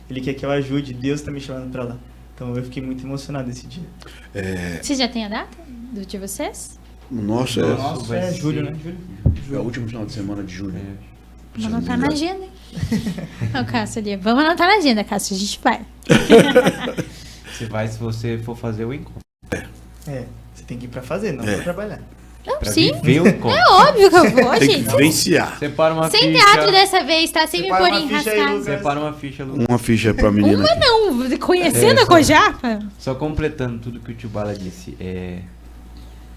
Ele quer que eu ajude, Deus tá me chamando para lá. Então eu fiquei muito emocionado esse dia. Você já tem a data de vocês? Nossa, é julho, né? Julho. É o último final de semana de julho. Vamos anotar na agenda, hein? Ô, Cássio ali. Vamos anotar na agenda, Cássio, a gente vai. Você vai se você for fazer o encontro. Você tem que ir pra fazer, não É. pra trabalhar. Não, Pra sim. viver o encontro. É óbvio que eu vou, Tem que gente. vivenciar. Separa uma Sem ficha. teatro dessa vez, tá? Sem me Separa pôr uma em ficha aí, rascar. Lucas. Separa uma ficha, Lu. Uma ficha pra menina. Uma aqui. não, conhecendo a só- Cojapa. Só completando tudo que o tio Bala disse.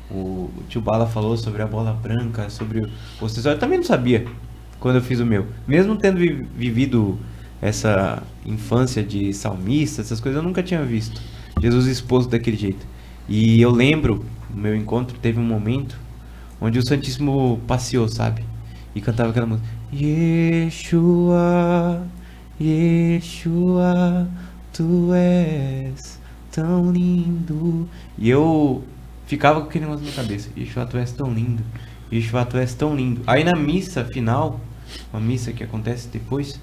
O tio Bala falou sobre a bola branca, sobre o acessório. Eu também não sabia quando eu fiz o meu. Mesmo tendo vivido essa infância de salmista, essas coisas, eu nunca tinha visto Jesus exposto daquele jeito. E eu lembro, no meu encontro, teve um momento onde o Santíssimo passeou, sabe? E cantava aquela música. Yeshua, Yeshua, tu és tão lindo. E eu ficava com aquele negócio na minha cabeça. Yeshua, tu és tão lindo. Yeshua, tu és tão lindo. Aí na missa final, uma missa que acontece depois,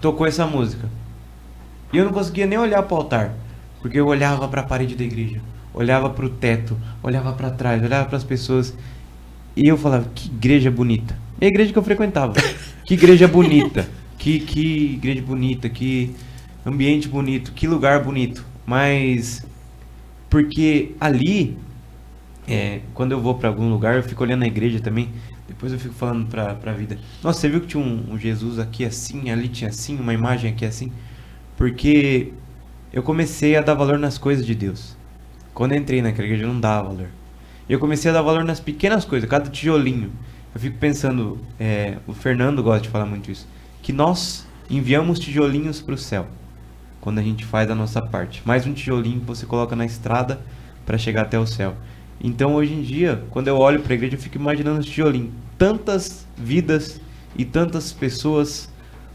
tocou essa música. E eu não conseguia nem olhar para o altar, porque eu olhava para a parede da igreja, olhava para o teto, olhava para trás, olhava para as pessoas. E eu falava, que igreja bonita. É a igreja que eu frequentava. Que igreja bonita. Que igreja bonita. Que ambiente bonito. Que lugar bonito. Mas, porque ali, quando eu vou para algum lugar, eu fico olhando a igreja também. Depois eu fico falando pra vida. Nossa, você viu que tinha um Jesus aqui assim, ali tinha assim, uma imagem aqui assim? Porque eu comecei a dar valor nas coisas de Deus. Quando eu entrei naquela igreja, eu não dava valor. E eu comecei a dar valor nas pequenas coisas, cada tijolinho. Eu fico pensando, o Fernando gosta de falar muito isso, que nós enviamos tijolinhos para o céu, quando a gente faz a nossa parte. Mais um tijolinho que você coloca na estrada para chegar até o céu. Então hoje em dia, quando eu olho para a igreja, eu fico imaginando os tijolinhos. Tantas vidas e tantas pessoas,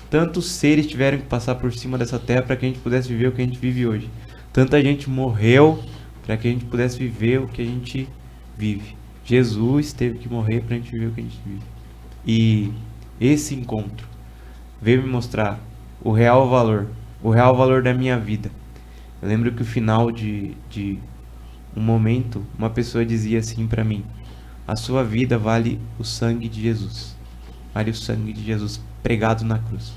tantos seres tiveram que passar por cima dessa terra para que a gente pudesse viver o que a gente vive hoje. Tanta gente morreu para que a gente pudesse viver o que a gente vive. Jesus teve que morrer para a gente viver o que a gente vive. E esse encontro veio me mostrar o real valor da minha vida. Eu lembro que o final de um momento, uma pessoa dizia assim para mim: a sua vida vale o sangue de Jesus. Vale o sangue de Jesus pregado na cruz.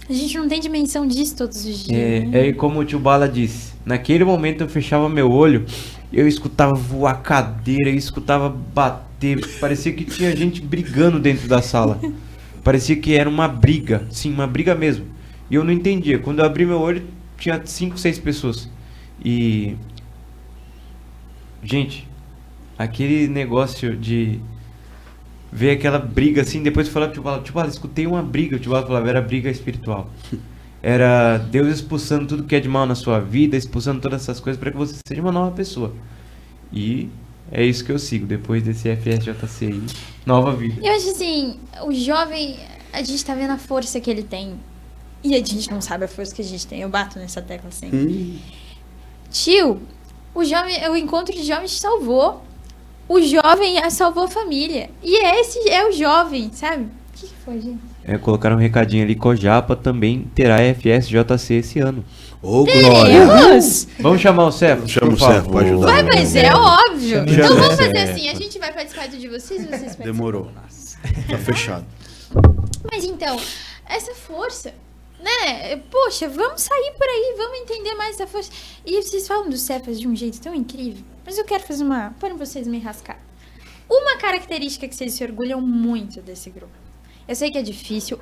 A gente não tem dimensão disso todos os dias. né? E como o tio Bala disse, naquele momento eu fechava meu olho, eu escutava voar cadeira, eu escutava bater, parecia que tinha gente brigando dentro da sala. Parecia que era uma briga, sim, uma briga mesmo. E eu não entendia. Quando eu abri meu olho, tinha 5, 6 pessoas. E... gente, aquele negócio de ver aquela briga assim, depois eu falava pro tio Bala, escutei uma briga. O tio Bala falava, era briga espiritual. Era Deus expulsando tudo que é de mal na sua vida, expulsando todas essas coisas para que você seja uma nova pessoa. E é isso que eu sigo, depois desse FSJC aí, nova vida. Eu acho assim, o jovem, a gente tá vendo a força que ele tem. E a gente não sabe a força que a gente tem. Eu bato nessa tecla sempre. Tio, o encontro de jovens te salvou. O jovem salvou a família. E esse é o jovem, sabe? O que foi, gente? Colocaram um recadinho ali, Cojapa também terá FSJC esse ano. Ô, Glória! Deus! Vamos chamar o Cefo? Chama o por Cefo pra favor. ajudar. Vai, mas é óbvio. Chama Então o vamos Cefo. fazer assim, a gente vai participar do de vocês e vocês participam. Demorou. Tá fechado. Mas então, essa força, né? Poxa, vamos sair por aí, vamos entender mais essa força. E vocês falam dos Cefas de um jeito tão incrível, mas eu quero fazer para vocês me rascar. Uma característica que vocês se orgulham muito desse grupo. Eu sei que é difícil,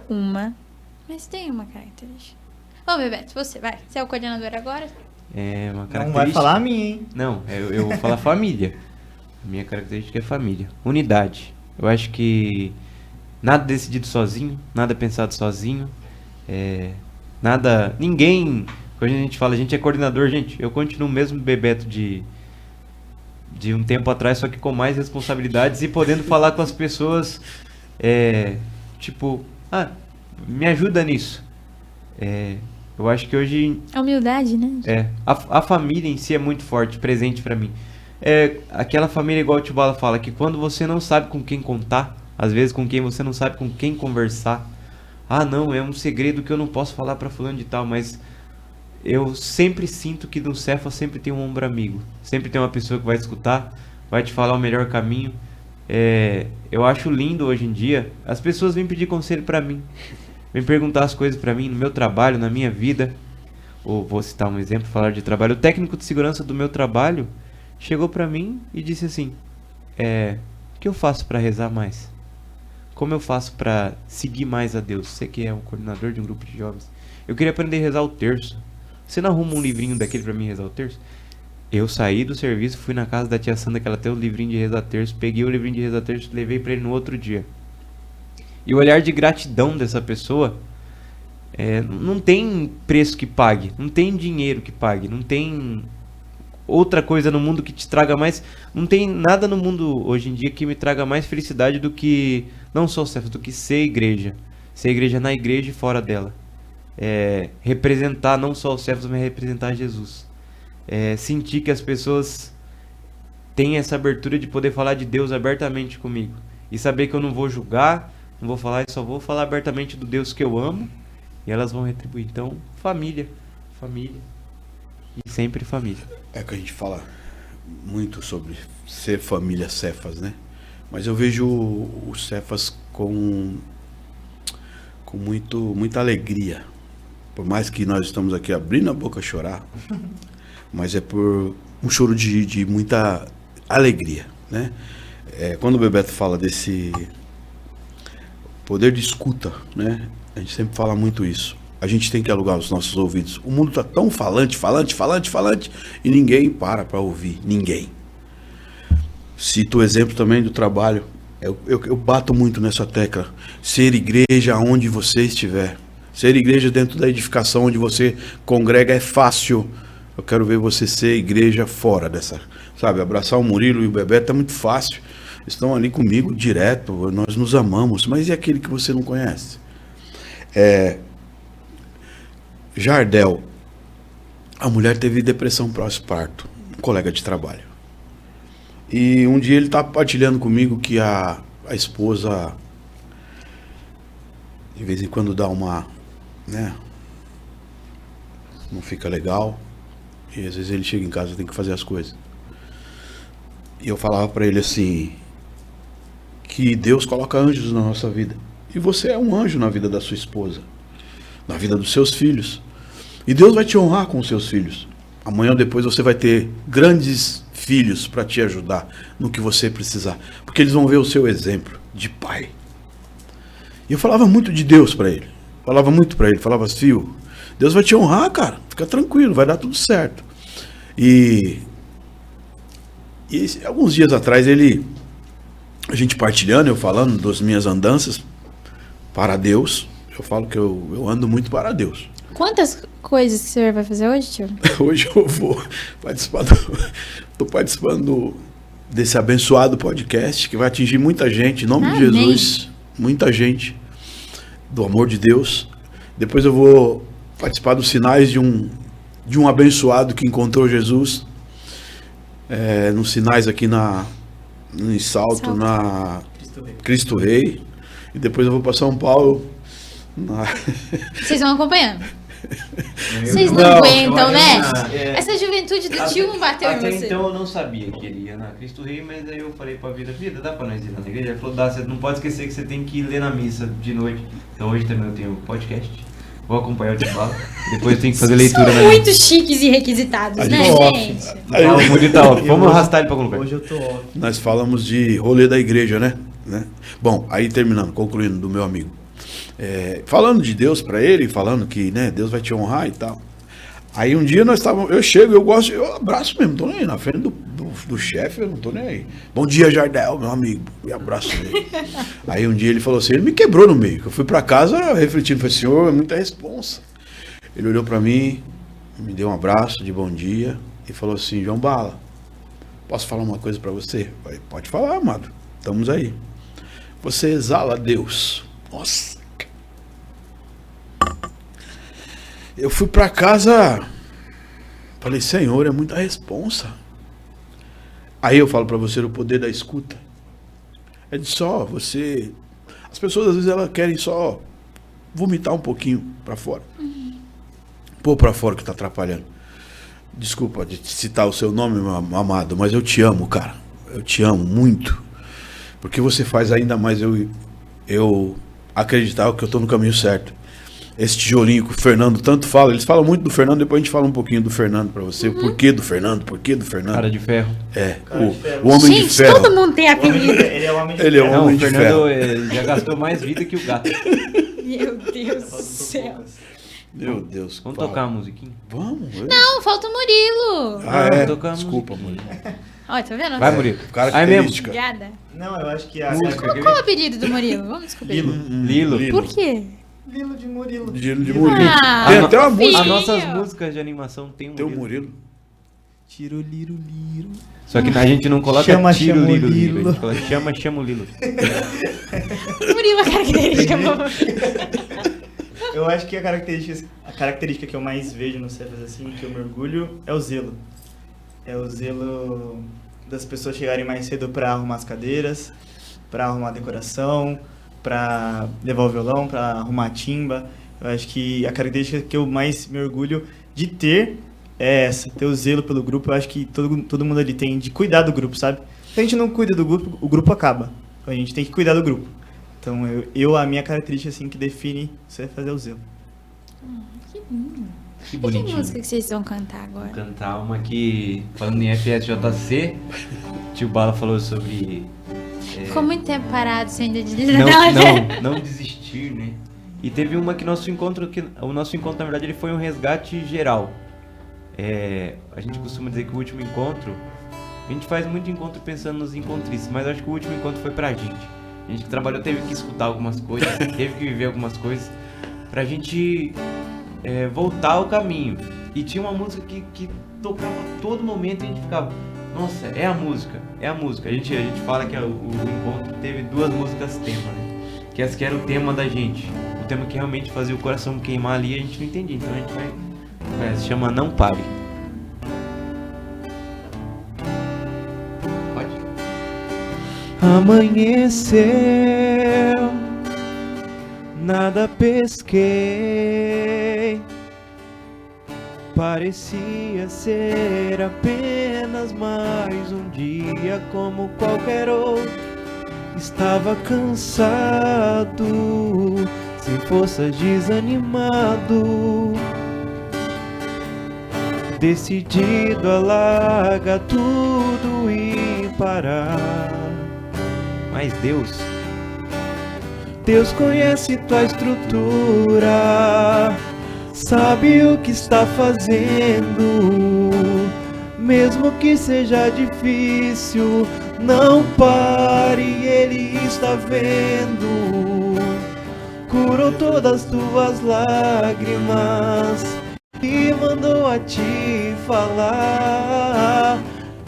mas tem uma característica. Vamos, Bebeto, você vai. Você é o coordenador agora? É uma Não característica. vai falar a minha, hein? Não, eu vou falar família. A minha característica é família. Unidade. Eu acho que nada decidido sozinho, nada pensado sozinho. Nada. Ninguém. Quando a gente fala, a gente é coordenador, gente. Eu continuo o mesmo Bebeto de um tempo atrás, só que com mais responsabilidades e podendo falar com as pessoas. Tipo, me ajuda nisso. Eu acho que hoje. A humildade, né? A família em si é muito forte, presente pra mim. Aquela família, igual o tio Bala fala, que quando você não sabe com quem contar, às vezes com quem você não sabe com quem conversar. Não, é um segredo que eu não posso falar pra fulano de tal, mas eu sempre sinto que no Cefa sempre tem um ombro amigo. Sempre tem uma pessoa que vai escutar, vai te falar o melhor caminho. Eu acho lindo hoje em dia, as pessoas vêm pedir conselho pra mim. Vêm perguntar as coisas pra mim, no meu trabalho, na minha vida. ou vou citar um exemplo, falar de trabalho, o técnico de segurança do meu trabalho chegou pra mim e disse assim, o que eu faço pra rezar mais? Como eu faço pra seguir mais a Deus? Você que é um coordenador de um grupo de jovens. Eu queria aprender a rezar o terço. Você não arruma um livrinho daquele pra mim rezar o terço? Eu saí do serviço, fui na casa da tia Sandra, que ela tem o livrinho de rezar terço, peguei o livrinho de rezar terço e levei pra ele no outro dia. E o olhar de gratidão dessa pessoa, não tem preço que pague, não tem dinheiro que pague, não tem outra coisa no mundo que te traga mais, não tem nada no mundo hoje em dia que me traga mais felicidade do que, não só o Cefas, do que ser igreja na igreja e fora dela. Representar não só o Cefas, mas representar Jesus. Sentir que as pessoas têm essa abertura de poder falar de Deus abertamente comigo. E saber que eu não vou julgar, não vou falar, só vou falar abertamente do Deus que eu amo. E elas vão retribuir. Então, família. E sempre família. É que a gente fala muito sobre ser família Cefas, né? Mas eu vejo o Cefas com muita alegria. Por mais que nós estamos aqui abrindo a boca a chorar, mas é por um choro de muita alegria, né? Quando o Bebeto fala desse poder de escuta, né? A gente sempre fala muito isso. A gente tem que alugar os nossos ouvidos. O mundo está tão falante, e ninguém para ouvir. Ninguém. Cito o exemplo também do trabalho. Eu bato muito nessa tecla. Ser igreja onde você estiver. Ser igreja dentro da edificação onde você congrega é fácil. Eu quero ver você ser igreja fora dessa. Sabe, abraçar o Murilo e o Bebeto é muito fácil. Estão ali comigo direto, nós nos amamos. Mas e aquele que você não conhece? Jardel, a mulher teve depressão pós-parto, um colega de trabalho. E um dia ele está partilhando comigo que a esposa de vez em quando dá uma, né, não fica legal, e às vezes ele chega em casa e tem que fazer as coisas. E eu falava para ele assim, que Deus coloca anjos na nossa vida. E você é um anjo na vida da sua esposa, na vida dos seus filhos. E Deus vai te honrar com os seus filhos. Amanhã ou depois você vai ter grandes filhos para te ajudar no que você precisar. Porque eles vão ver o seu exemplo de pai. E eu falava muito de Deus para ele. Falava, filho, Deus vai te honrar, cara. Fica tranquilo, vai dar tudo certo. E alguns dias atrás a gente partilhando, eu falando das minhas andanças para Deus. Eu falo que eu ando muito para Deus. Quantas coisas que o senhor vai fazer hoje, tio? Hoje eu vou participar estou participando desse abençoado podcast que vai atingir muita gente, em nome de Jesus. Muita gente, do amor de Deus. Depois eu vou participar dos sinais de um abençoado que encontrou Jesus. Nos sinais aqui em Salto, na Cristo Rei. E depois eu vou para São Paulo. Vocês vão acompanhando. Vocês não aguentam, né? Essa juventude do tio não bateu em você. Até então eu não sabia que ele ia na Cristo Rei, mas aí eu falei pra vida, dá pra nós ir na igreja? Ele falou, dá, você não pode esquecer que você tem que ir ler na missa de noite. Então hoje também eu tenho podcast. Vou acompanhar o que fala. Depois eu tenho que fazer leitura São muito chiques e requisitados, né, gente? Vamos arrastar ele pra algum lugar. Hoje eu tô off. Nós falamos de rolê da igreja, né? Bom, aí concluindo do meu amigo. Falando de Deus para ele, falando que, né, Deus vai te honrar e tal. Aí um dia eu chego, eu abraço mesmo, tô nem aí, na frente do chefe, eu não tô nem aí. Bom dia, Jardel, meu amigo, e abraço ele. Aí um dia ele falou assim, ele me quebrou no meio, eu fui para casa refletindo, falei, senhor, é muita responsa. Ele olhou para mim, me deu um abraço de bom dia e falou assim, João Bala, posso falar uma coisa para você? Eu falei, pode falar, amado, estamos aí. Você exala Deus. Nossa. Eu fui para casa, falei, Senhor, é muita responsa. Aí eu falo para você o poder da escuta. É de só você... As pessoas às vezes elas querem só vomitar um pouquinho para fora. Pôr para fora que tá atrapalhando. Desculpa de citar o seu nome, meu amado, mas eu te amo, cara. Eu te amo muito. Porque você faz ainda mais eu acreditar que eu tô no caminho certo. esse tijolinho que o Fernando tanto fala. Eles falam muito do Fernando, depois a gente fala um pouquinho do Fernando pra você. O porquê do Fernando, Cara de ferro. Cara de ferro. O homem de Gente, ferro. todo mundo tem apelido. Ele é o homem de Ele é ferro. o homem O de Fernando ferro. já gastou mais vida que o gato. Meu Deus do céu. Meu Deus. Vamos fala. tocar uma musiquinha? Vamos. Não, falta o Murilo. Ah, é? tocamos. Desculpa, Murilo. Olha, tá vendo? Vai, Murilo. Característica. Obrigada. Não, eu acho que a... Música. Qual é o apelido do Murilo? Vamos descobrir. Lilo. Lilo. Por quê? Lilo de Murilo. Giro de Murilo. Ah, Tem até uma fofinho. música. As nossas músicas de animação tem um Tem o Murilo. Murilo. Tiro, liro, liro. Só que a gente não coloca Chama, tiro, chama o lilo, lilo. A Lilo. gente coloca chama o Lilo. Murilo é característica. Eu acho que a característica que eu mais vejo no Cefas, assim, que eu mergulho, é o zelo. É o zelo das pessoas chegarem mais cedo pra arrumar as cadeiras, pra arrumar a decoração, pra levar o violão, pra arrumar a timba. Eu acho que a característica que eu mais me orgulho de ter é essa, ter o zelo pelo grupo. Eu acho que todo mundo ali tem de cuidar do grupo, sabe? Se a gente não cuida do grupo, o grupo acaba. Então a gente tem que cuidar do grupo. Então a minha característica assim que define você é fazer o zelo. Que lindo. Que E que bonitinho. música que vocês vão cantar agora? Cantar uma que, falando em FSJC, tio Bala falou sobre... Ficou muito tempo parado sem ainda dizer não desistir, né? E teve uma que o nosso encontro, na verdade, ele foi um resgate geral. A gente costuma dizer que o último encontro, a gente faz muito encontro pensando nos encontristas, mas eu acho que o último encontro foi pra gente. A gente que trabalhou teve que escutar algumas coisas, teve que viver algumas coisas, pra gente voltar ao caminho. E tinha uma música que tocava a todo momento e a gente ficava, nossa, é a música. A gente fala que o encontro teve 2 músicas tema, né? Que essa que era o tema da gente. O tema que realmente fazia o coração queimar ali, a gente não entendia. Então a gente vai se chama Não Pare. Pode. Amanheceu, nada pesquei. Parecia ser apenas mais um dia como qualquer outro. Estava cansado, sem forças, desanimado, decidido a largar tudo e parar. Mas Deus conhece tua estrutura, sabe o que está fazendo, mesmo que seja difícil, não pare, Ele está vendo. Curou todas as tuas lágrimas e mandou a te falar.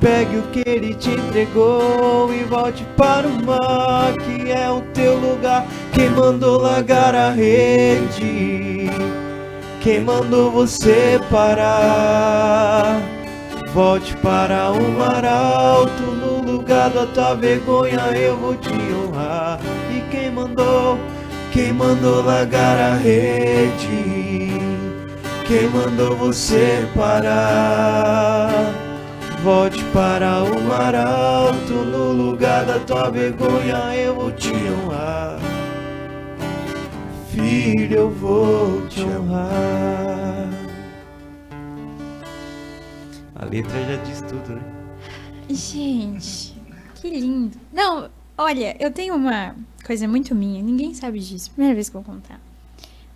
Pegue o que Ele te entregou e volte para o mar, que é o teu lugar. Quem mandou largar a rede? Quem mandou você parar? Volte para o mar alto, no lugar da tua vergonha eu vou te honrar. E quem mandou largar a rede? Quem mandou você parar? Volte para o mar alto, no lugar da tua vergonha eu vou te honrar. Filho, eu vou te honrar. A letra já diz tudo, né? Gente, que lindo. Não, olha, eu tenho uma coisa muito minha, ninguém sabe disso. Primeira vez que eu vou contar.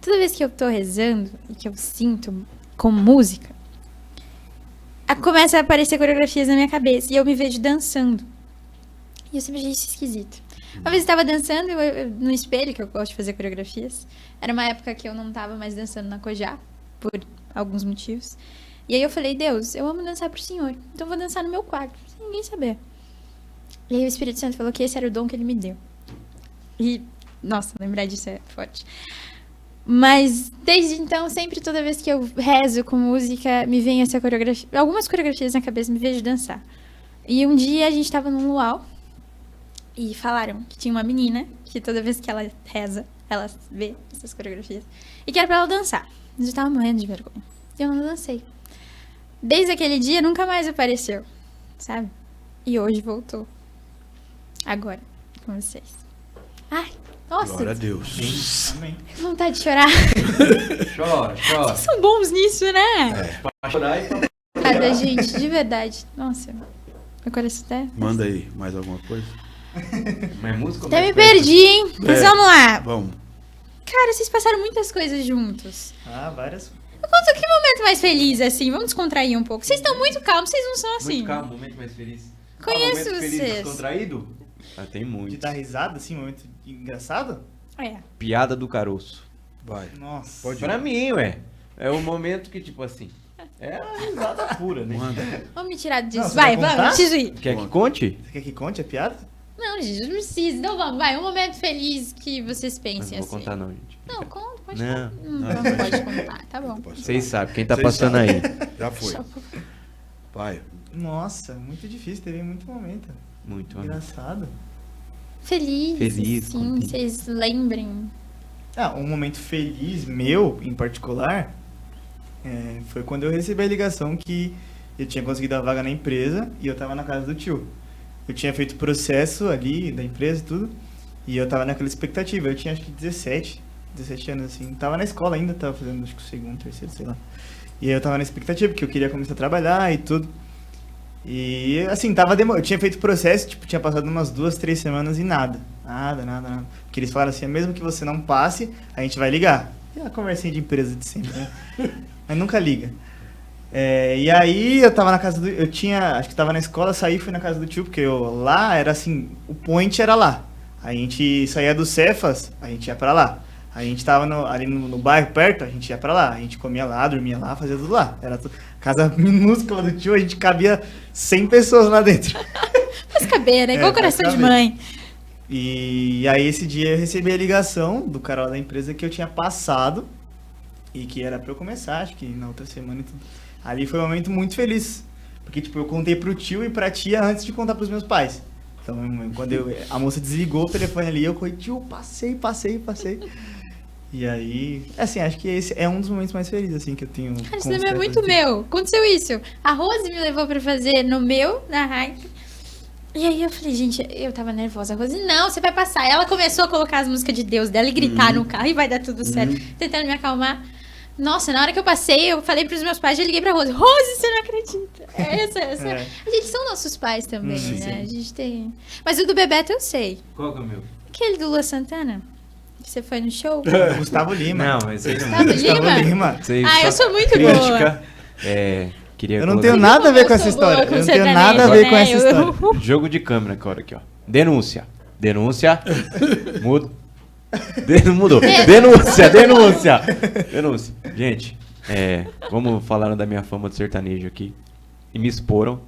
Toda vez que eu tô rezando e que eu sinto com música, começa a aparecer coreografias na minha cabeça e eu me vejo dançando. E eu sempre achei isso esquisito. Uma vez eu estava dançando no espelho, que eu gosto de fazer coreografias. Era uma época que eu não estava mais dançando na Cojá, por alguns motivos. E aí eu falei, Deus, eu amo dançar pro Senhor, então eu vou dançar no meu quarto, sem ninguém saber. E aí o Espírito Santo falou que esse era o dom que Ele me deu. E, nossa, lembrar disso é forte. Mas, desde então, sempre, toda vez que eu rezo com música, me vem essa coreografia, algumas coreografias na cabeça, me vejo dançar. E um dia a gente tava num luau, e falaram que tinha uma menina, que toda vez que ela reza, ela vê essas coreografias, e que era pra ela dançar. Mas eu tava morrendo de vergonha. E eu não dancei. Desde aquele dia, nunca mais apareceu, sabe? E hoje voltou. Agora, com vocês. Ai, Nossa, Glória a Deus. Amém. que vontade de chorar. Chora, chora. Vocês são bons nisso, né? Pra chorar e pra... Cada gente, de verdade. Nossa, meu coração até... Manda aí, mais alguma coisa? Mas música... Até me perdi, hein? Mas É. vamos lá. Vamos. Cara, vocês passaram muitas coisas juntos. Ah, várias. Conta que momento mais feliz, assim. Vamos descontrair um pouco. Vocês estão muito calmos, vocês não são assim. Muito calmo, momento mais feliz. Conheço momento feliz vocês. descontraído? Tem De muito. dar risada, assim, um momento engraçado? É. Piada do caroço. Vai. Nossa. Pode Pra mim, ué. É o momento que, tipo assim... É a risada pura, né? Manda. Vamos me tirar disso. Não, você vai, vai contar? vamos, preciso ir. Quer que conte? Você quer que conte a piada? Não, gente, não precisa. Então vamos, vai. Um momento feliz que vocês Mas pensem não vou assim. contar não, gente. Não, conta, pode Não. contar. Não pode contar, tá bom. Vocês sabem, quem tá Vocês passando sabem. aí. Já foi. Vai. Nossa, muito difícil, teve muito momento. Muito, amigo. Engraçado. Feliz, Feliz, sim, contente. vocês lembrem. Ah, um momento feliz meu, em particular, foi quando eu recebi a ligação que eu tinha conseguido a vaga na empresa e eu tava na casa do tio. Eu tinha feito o processo ali da empresa e tudo, e eu tava naquela expectativa. Eu tinha acho que 17 anos, assim. Tava na escola ainda, tava fazendo acho que o segundo, terceiro, sei lá. E aí eu tava na expectativa, porque eu queria começar a trabalhar e tudo. E assim, eu tinha feito o processo, tipo, tinha passado umas 2, 3 semanas e nada. Nada. Porque eles falaram assim, mesmo que você não passe, a gente vai ligar. É a conversinha de empresa de sempre, né? Mas nunca liga. E aí eu tava na casa do... acho que tava na escola, saí e fui na casa do tio, porque lá era assim, o point era lá. A gente saía do Cefas, a gente ia pra lá. A gente tava ali no bairro perto, a gente ia pra lá. A gente comia lá, dormia lá, fazia tudo lá. Era casa minúscula do tio, a gente cabia 100 pessoas lá dentro. Faz caber, né? Igual faz coração de caber. mãe. E aí esse dia eu recebi a ligação do cara lá da empresa que eu tinha passado e que era pra eu começar, acho que na outra semana e tudo. Ali foi um momento muito feliz, porque tipo, eu contei pro tio e pra tia antes de contar pros meus pais. Então, quando a moça desligou o telefone ali, eu corri, tio, passei. E aí, assim, acho que esse é um dos momentos mais felizes, assim, que eu tenho. Cara, isso com os também é Cefas, muito assim. meu. Aconteceu isso. A Rose me levou pra fazer no meu, na Heineken. E aí eu falei, gente, eu tava nervosa. A Rose, não, você vai passar. Ela começou a colocar as músicas de Deus dela e gritar no carro e vai dar tudo certo. Tentando me acalmar. Nossa, na hora que eu passei, eu falei pros meus pais, já liguei pra Rose. Rose, você não acredita. Essa. É. A gente são nossos pais também, Sim. né? A gente tem... Mas o do Bebeto eu sei. Qual que é o meu? Aquele do Lua Santana, que você foi no show. Gustavo Lima. Não, mas aí não... Gustavo Lima? Lima. Isso aí Ah, eu só sou muito crítica. Queria Eu não colocar- tenho nada a ver com essa Eu sou boa história. com Eu não tenho sertanejo, nada a ver com né? essa história. Jogo de câmera agora aqui, ó. Denúncia. Mudo. Mudou. Denúncia. Gente, vamos falar da minha fama de sertanejo aqui. E me exporam.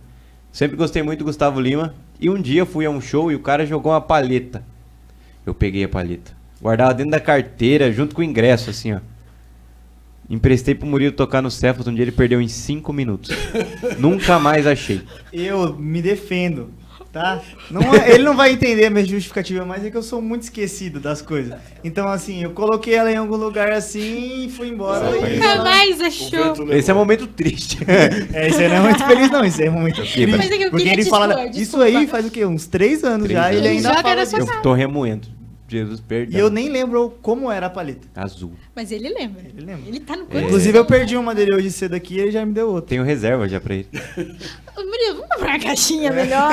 Sempre gostei muito do Gustavo Lima. E um dia eu fui a um show e o cara jogou uma palheta. Eu peguei a palheta. Guardava dentro da carteira, junto com o ingresso, assim, ó. Emprestei pro Murilo tocar no Cefas, um dia ele perdeu em 5 minutos. Nunca mais achei. Eu me defendo, tá? Ele não vai entender a minha justificativa, mas é que eu sou muito esquecido das coisas. Então, assim, eu coloquei ela em algum lugar assim e fui embora. E Nunca ela- mais achou. Esse é um momento triste. Esse aí não é muito feliz, não. Esse aí é muito triste. Mas é que eu Porque queria ele te fala, expor, isso desculpa. aí faz o quê? Uns 3 anos 3 já, anos. ele Ele ainda joga fala na disso. sua Eu tô remoendo. Jesus, E perdão. eu nem lembro como era a paleta. Azul. Mas ele lembra. Ele lembra. Ele tá no coração. Inclusive, eu perdi uma dele hoje cedo aqui e ele já me deu outra. Tenho reserva já pra ele. Ô, Murilo, vamos comprar uma caixinha melhor.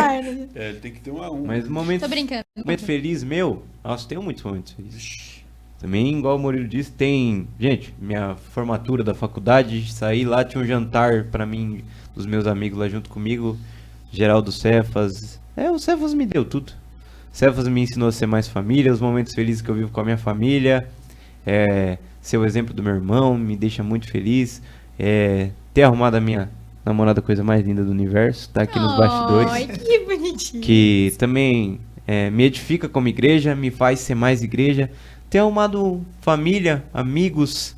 Ele tem que ter um. Mas momento, Tô brincando. momento feliz meu, nossa, tenho muitos momentos felizes. Também, igual o Murilo disse, tem... Gente, minha formatura da faculdade, saí lá, tinha um jantar pra mim, dos meus amigos lá junto comigo, Geraldo Cefas. O Cefas me deu tudo. Cefas me ensinou a ser mais família, os momentos felizes que eu vivo com a minha família. Ser o exemplo do meu irmão me deixa muito feliz. Ter arrumado a minha namorada, coisa mais linda do universo, tá aqui nos bastidores. Ai, que bonitinho. Que também me edifica como igreja, me faz ser mais igreja. Ter arrumado família, amigos,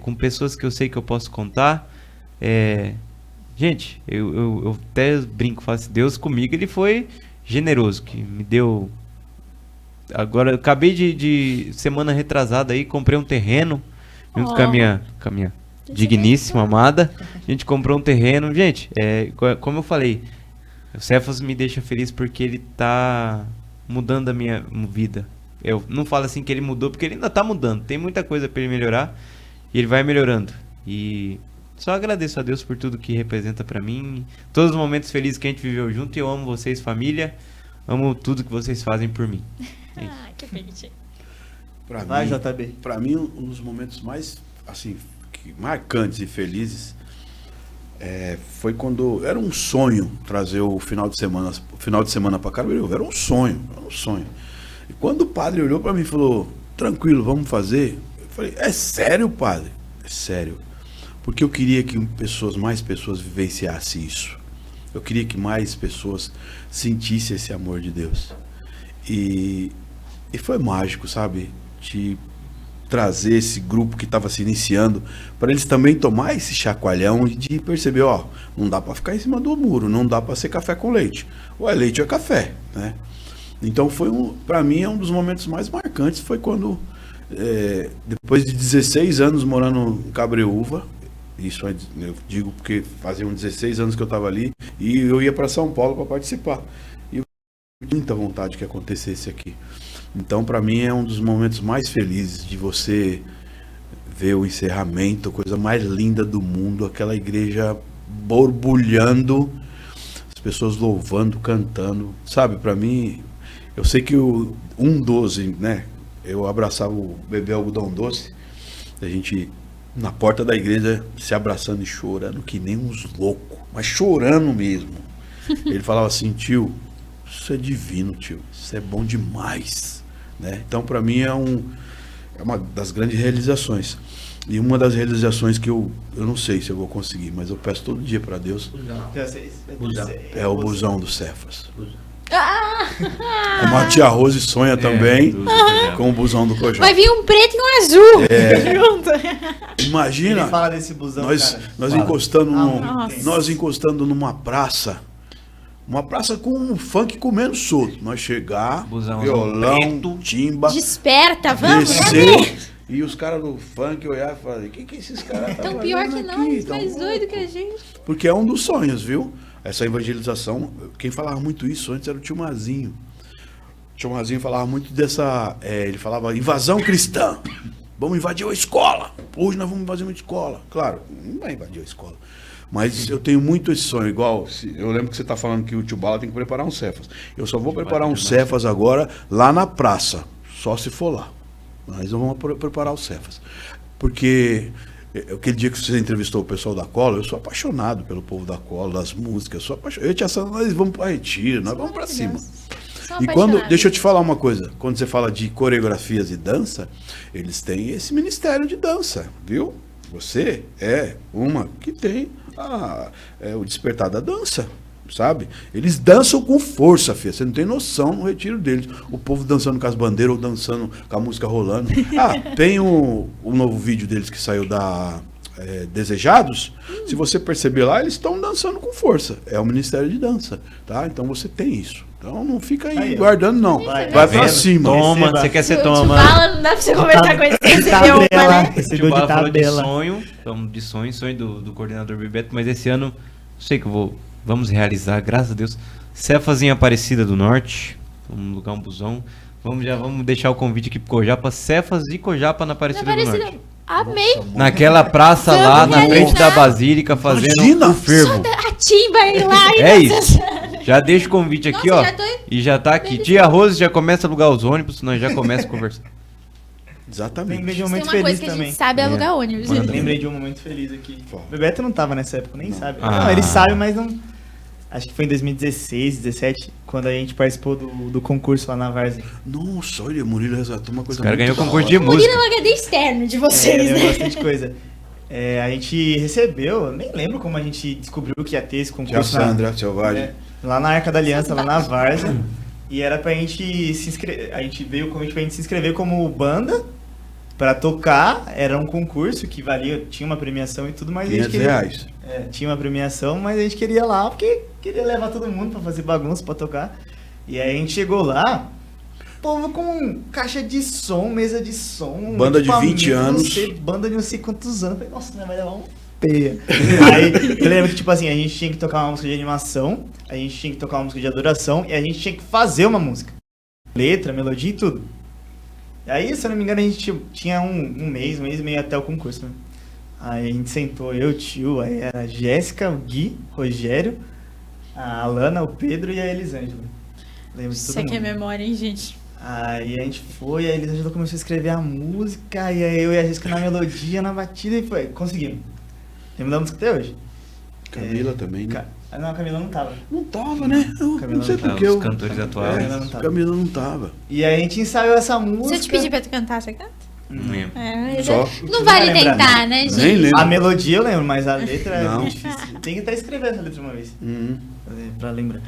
com pessoas que eu sei que eu posso contar. Gente, eu até brinco, faço Deus comigo, ele foi generoso, que me deu... Agora, eu acabei de semana retrasada aí, comprei um terreno, junto com a minha digníssima amada. A gente comprou um terreno. Gente, como eu falei, o Cefas me deixa feliz porque ele tá mudando a minha vida. Eu não falo assim que ele mudou, porque ele ainda tá mudando. Tem muita coisa pra ele melhorar e ele vai melhorando. E só agradeço a Deus por tudo que representa pra mim. Todos os momentos felizes que a gente viveu junto. E eu amo vocês, família. Amo tudo que vocês fazem por mim. Ah, que bonitinho. Vai, JB. Pra mim, um dos momentos mais, assim, marcantes e felizes foi quando era um sonho trazer o final de semana para Caruaru. Era um sonho. E quando o padre olhou para mim e falou, tranquilo, vamos fazer. Eu falei, é sério, padre? É sério. Porque eu queria que mais pessoas vivenciassem isso. Eu queria que mais pessoas sentissem esse amor de Deus. E foi mágico, sabe? De trazer esse grupo que estava se iniciando, para eles também tomar esse chacoalhão e de perceber, ó, não dá para ficar em cima do muro, não dá para ser café com leite. Ou é leite ou é café, né? Então para mim é um dos momentos mais marcantes, foi quando, depois de 16 anos morando em Cabreúva, isso eu digo porque faziam 16 anos que eu estava ali, e eu ia para São Paulo para participar. E eu tinha muita vontade que acontecesse aqui. Então, para mim, é um dos momentos mais felizes de você ver o encerramento, a coisa mais linda do mundo, aquela igreja borbulhando, as pessoas louvando, cantando. Sabe, para mim, eu sei que o 1/12, né? Eu abraçava o bebê algodão doce, a gente na porta da igreja se abraçando e chorando, que nem uns loucos, mas chorando mesmo. Ele falava assim, tio, isso é divino, tio, isso é bom demais. Né? Então, para mim, é uma das grandes realizações. E uma das realizações que eu não sei se eu vou conseguir, mas eu peço todo dia para Deus, é o busão do Cefas. Como a tia Rose sonha também com o busão do Cojó. Vai vir um preto e um azul junto. Imagina, Ele fala desse busão, nós encostando numa praça. Uma praça com um funk comendo solto. Nós chegar, Busão violão, preto. timba, Desperta, vamos, descer, e os caras do funk olhar e falar, o que esses caras estão Tão pior que nós, mais doido que a gente. Porque é um dos sonhos, viu? Essa evangelização, quem falava muito isso antes era o tio Mazinho. O tio Mazinho falava muito dessa, ele falava invasão cristã. Vamos invadir a escola. Hoje nós vamos invadir uma escola. Claro, não vai invadir a escola. Mas eu tenho muito esse sonho, igual, eu lembro que você está falando que o tio Bala tem que preparar um Cefas. Eu só vou preparar um Cefas agora lá na praça, só se for lá. Mas não vamos preparar o Cefas. Porque aquele dia que você entrevistou o pessoal da Cola, eu sou apaixonado pelo povo da Cola, das músicas, eu sou apaixonado. Eu e a Tia Sandra, nós vamos para Retiro, nós vamos para cima. E deixa eu te falar uma coisa, quando você fala de coreografias e dança, eles têm esse ministério de dança, viu? Você é uma que tem o despertar da dança, sabe? Eles dançam com força, filha. Você não tem noção no retiro deles. O povo dançando com as bandeiras ou dançando com a música rolando. Tem o novo vídeo deles que saiu da Desejados. Se você perceber lá, eles estão dançando com força. É o Ministério de Dança, tá? Então você tem isso. Então não fica aí guardando, não. Vai pra cima. Toma, você quer ser toma. Fala, não dá pra você conversar com ele sem receber uma, né? O Bala falou de sonho do coordenador Bebeto, mas esse ano, sei que vamos realizar, graças a Deus, Cefas em Aparecida do Norte, vamos alugar um busão, vamos deixar o convite aqui pro Cojapa, Cefas e Cojapa na Aparecida do Norte. Amei. Naquela praça lá, na frente da Basílica, fazendo o fervo. A timba aí lá. É isso. Já deixa o convite aqui, ó. E já tá aqui. Tia Rose já começa a alugar os ônibus, nós já começa a conversar. Exatamente. Lembrei de um Tem momento uma feliz coisa que a também. gente sabe é alugar ônibus. Lembrei de um momento feliz aqui. O Bebeto não tava nessa época, nem sabe. Ah. Não, ele sabe, mas não... Acho que foi em 2016, 2017, quando a gente participou do concurso lá na Várzea. Nossa, olha, o Murilo resgatou uma coisa O cara ganhou muito concurso da de hora. música. Murilo é um HD externo de É, vocês, lembro né? bastante coisa. A gente recebeu, nem lembro como a gente descobriu que ia ter esse Tia concurso. Sandra, Selvagem. Lá na Arca da Aliança, lá na Várzea. E era pra gente se inscrever. A gente veio o convite pra gente se inscrever como banda pra tocar. Era um concurso que valia, tinha uma premiação e tudo, mas a gente queria. R$500. Tinha uma premiação, mas a gente queria ir lá porque queria levar todo mundo pra fazer bagunça, pra tocar. E aí a gente chegou lá, povo com caixa de som, mesa de som. Banda de 20 equipamento, anos. Não sei, banda de não sei quantos anos. Eu falei, nossa, vai levar um peia. Aí eu lembro que, tipo assim, a gente tinha que tocar uma música de animação, a gente tinha que tocar uma música de adoração e a gente tinha que fazer uma música. Letra, melodia e tudo. E aí, se eu não me engano, a gente tinha um mês e meio até o concurso, né? Aí a gente sentou, eu, o tio, aí era a Jéssica, o Gui, o Rogério, a Alana, o Pedro e a Elisângela. Lembro de todo Isso aqui é mundo. memória, hein, gente? Aí a gente foi, a Elisângela começou a escrever a música, e aí eu e a Jéssica na melodia, na batida, e foi, conseguimos. Lembro da música até hoje. Camila também, né? Não, a Camila não tava. Não tava, né? Eu Camila não sei não tava. porque Os eu... cantores atuais. Camila não tava. Camila não tava. E aí a gente ensaiou essa música. Se eu te pedir pra tu cantar, você canta? Não lembro. Só. Não vale vai lembrar, tentar, né, gente? Nem lembro. A melodia eu lembro, mas a letra é Não. muito difícil. Tem que até escrever essa letra uma vez, Uhum. pra lembrar.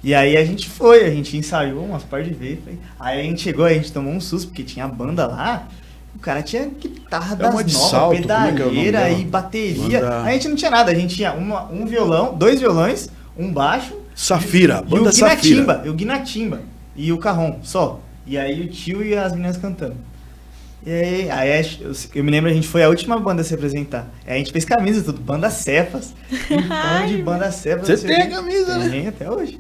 E aí a gente foi, a gente ensaiou umas par de vezes. Aí a gente chegou, a gente tomou um susto, porque tinha a banda lá. O cara tinha guitarra das uma de novas, salto, como é que é o nome pedaleira dela? e bateria. Banda- A gente não tinha nada, a gente tinha um violão, 2 violões, um baixo Safira, e o banda Safira. Guinatimba e o Carrom, só. E aí o tio e as meninas cantando. E aí eu me lembro, a gente foi a última banda a se apresentar. Aí a gente fez camisa tudo, banda Cefas. Então de banda Cefas. Você assim, tem a camisa, né? Tem até hoje.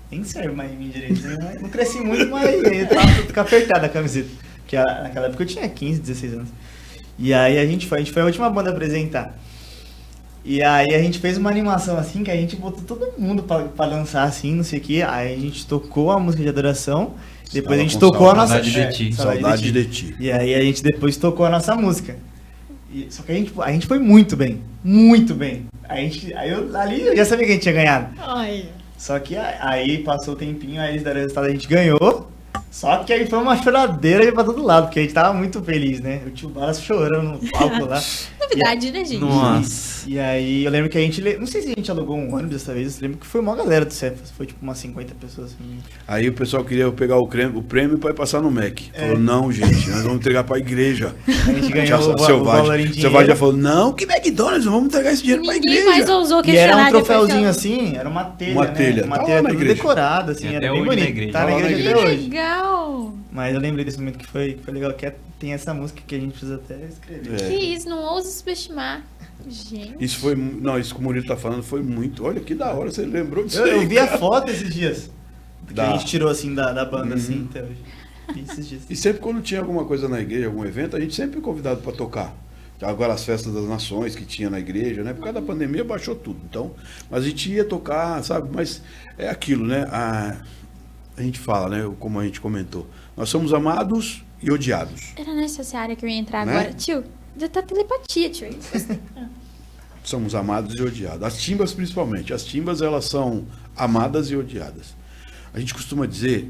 Nem serve mais em mim direito. Né? Não cresci muito, mas aí tava apertada a camiseta. Porque naquela época eu tinha 15, 16 anos. E aí a gente foi a última banda a apresentar. E aí a gente fez uma animação assim, que a gente botou todo mundo pra dançar assim, não sei o que. Aí a gente tocou a música de adoração, depois Tava a gente com tocou a nossa... Saudade de Ti. Saudade de ti. E aí a gente depois tocou a nossa música. Só que a gente foi muito bem, muito bem. Ali eu já sabia que a gente tinha ganhado. Ai. Só que aí passou o tempinho, aí eles deram o resultado, a gente ganhou. Só que aí foi uma choradeira pra todo lado, porque a gente tava muito feliz, né? O tio Balas chorando no palco lá. Novidade, né, gente? Nossa. E aí eu lembro que a gente... Não sei se a gente alugou um ônibus dessa vez, eu lembro que foi uma galera do Cefas. Foi tipo umas 50 pessoas. Assim. Aí o pessoal queria pegar o prêmio para ir passar no MEC. Falou, não, gente, nós vamos entregar para a igreja. A gente ganhou o valor em Selvagem. dinheiro. Selvagem já falou, não, que McDonald's, vamos entregar esse dinheiro para a Ninguém igreja. mais ousou E era questionar um troféuzinho depois assim, era uma telha, Uma né? telha. Uma Tá telha lá na toda igreja. decorada, assim, Tem era até bem hoje na bonito. igreja. Tá na Tá lá na igreja que até hoje. legal! Mas eu lembrei desse momento que foi legal, que tem essa música que a gente precisa até escrever. Que isso, não ousa subestimar. Gente. Isso foi, não, isso que o Murilo tá falando foi muito. Olha que da hora, você lembrou disso Eu aí, vi a cara. foto esses dias. Que a Da- gente tirou assim da banda, assim, até hoje. Vi esses dias. E sempre quando tinha alguma coisa na igreja, algum evento, a gente sempre é convidado para tocar. Agora as festas das nações que tinha na igreja, né? Por causa da pandemia baixou tudo. Então, mas a gente ia tocar, sabe? Mas é aquilo, né? A gente fala, né? Como a gente comentou. Nós somos amados e odiados. Era nessa área que eu ia entrar Né? agora. Tio, já tá telepatia, tio. Somos amados e odiados. As timbas, principalmente. As timbas, elas são amadas e odiadas. A gente costuma dizer...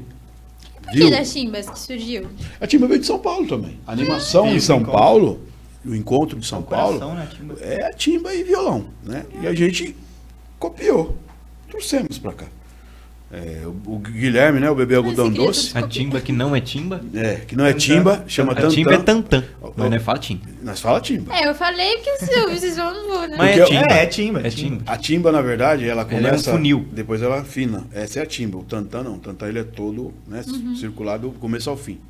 Por que das chimbas que surgiu? A timba veio de São Paulo também. A animação Sim, em o São encontro. Paulo, o encontro de São O Paulo, coração, né, timba? é a timba e violão, né? E a gente copiou. Trouxemos pra cá. O Guilherme, né? O bebê algodão Esse querido- doce. A timba que não é timba? Que não é timba, chama A timba é tantã. tantã. Mas não é fala timba. Nós fala timba. É, eu falei que vocês vão, não vou, né? Mas Porque é timba. É timba. É timba. A timba, na verdade, ela Ela é um começa... funil. Depois ela afina. Essa é a timba. O tantã não. O tantã ele é todo, né, circulado do começo ao fim.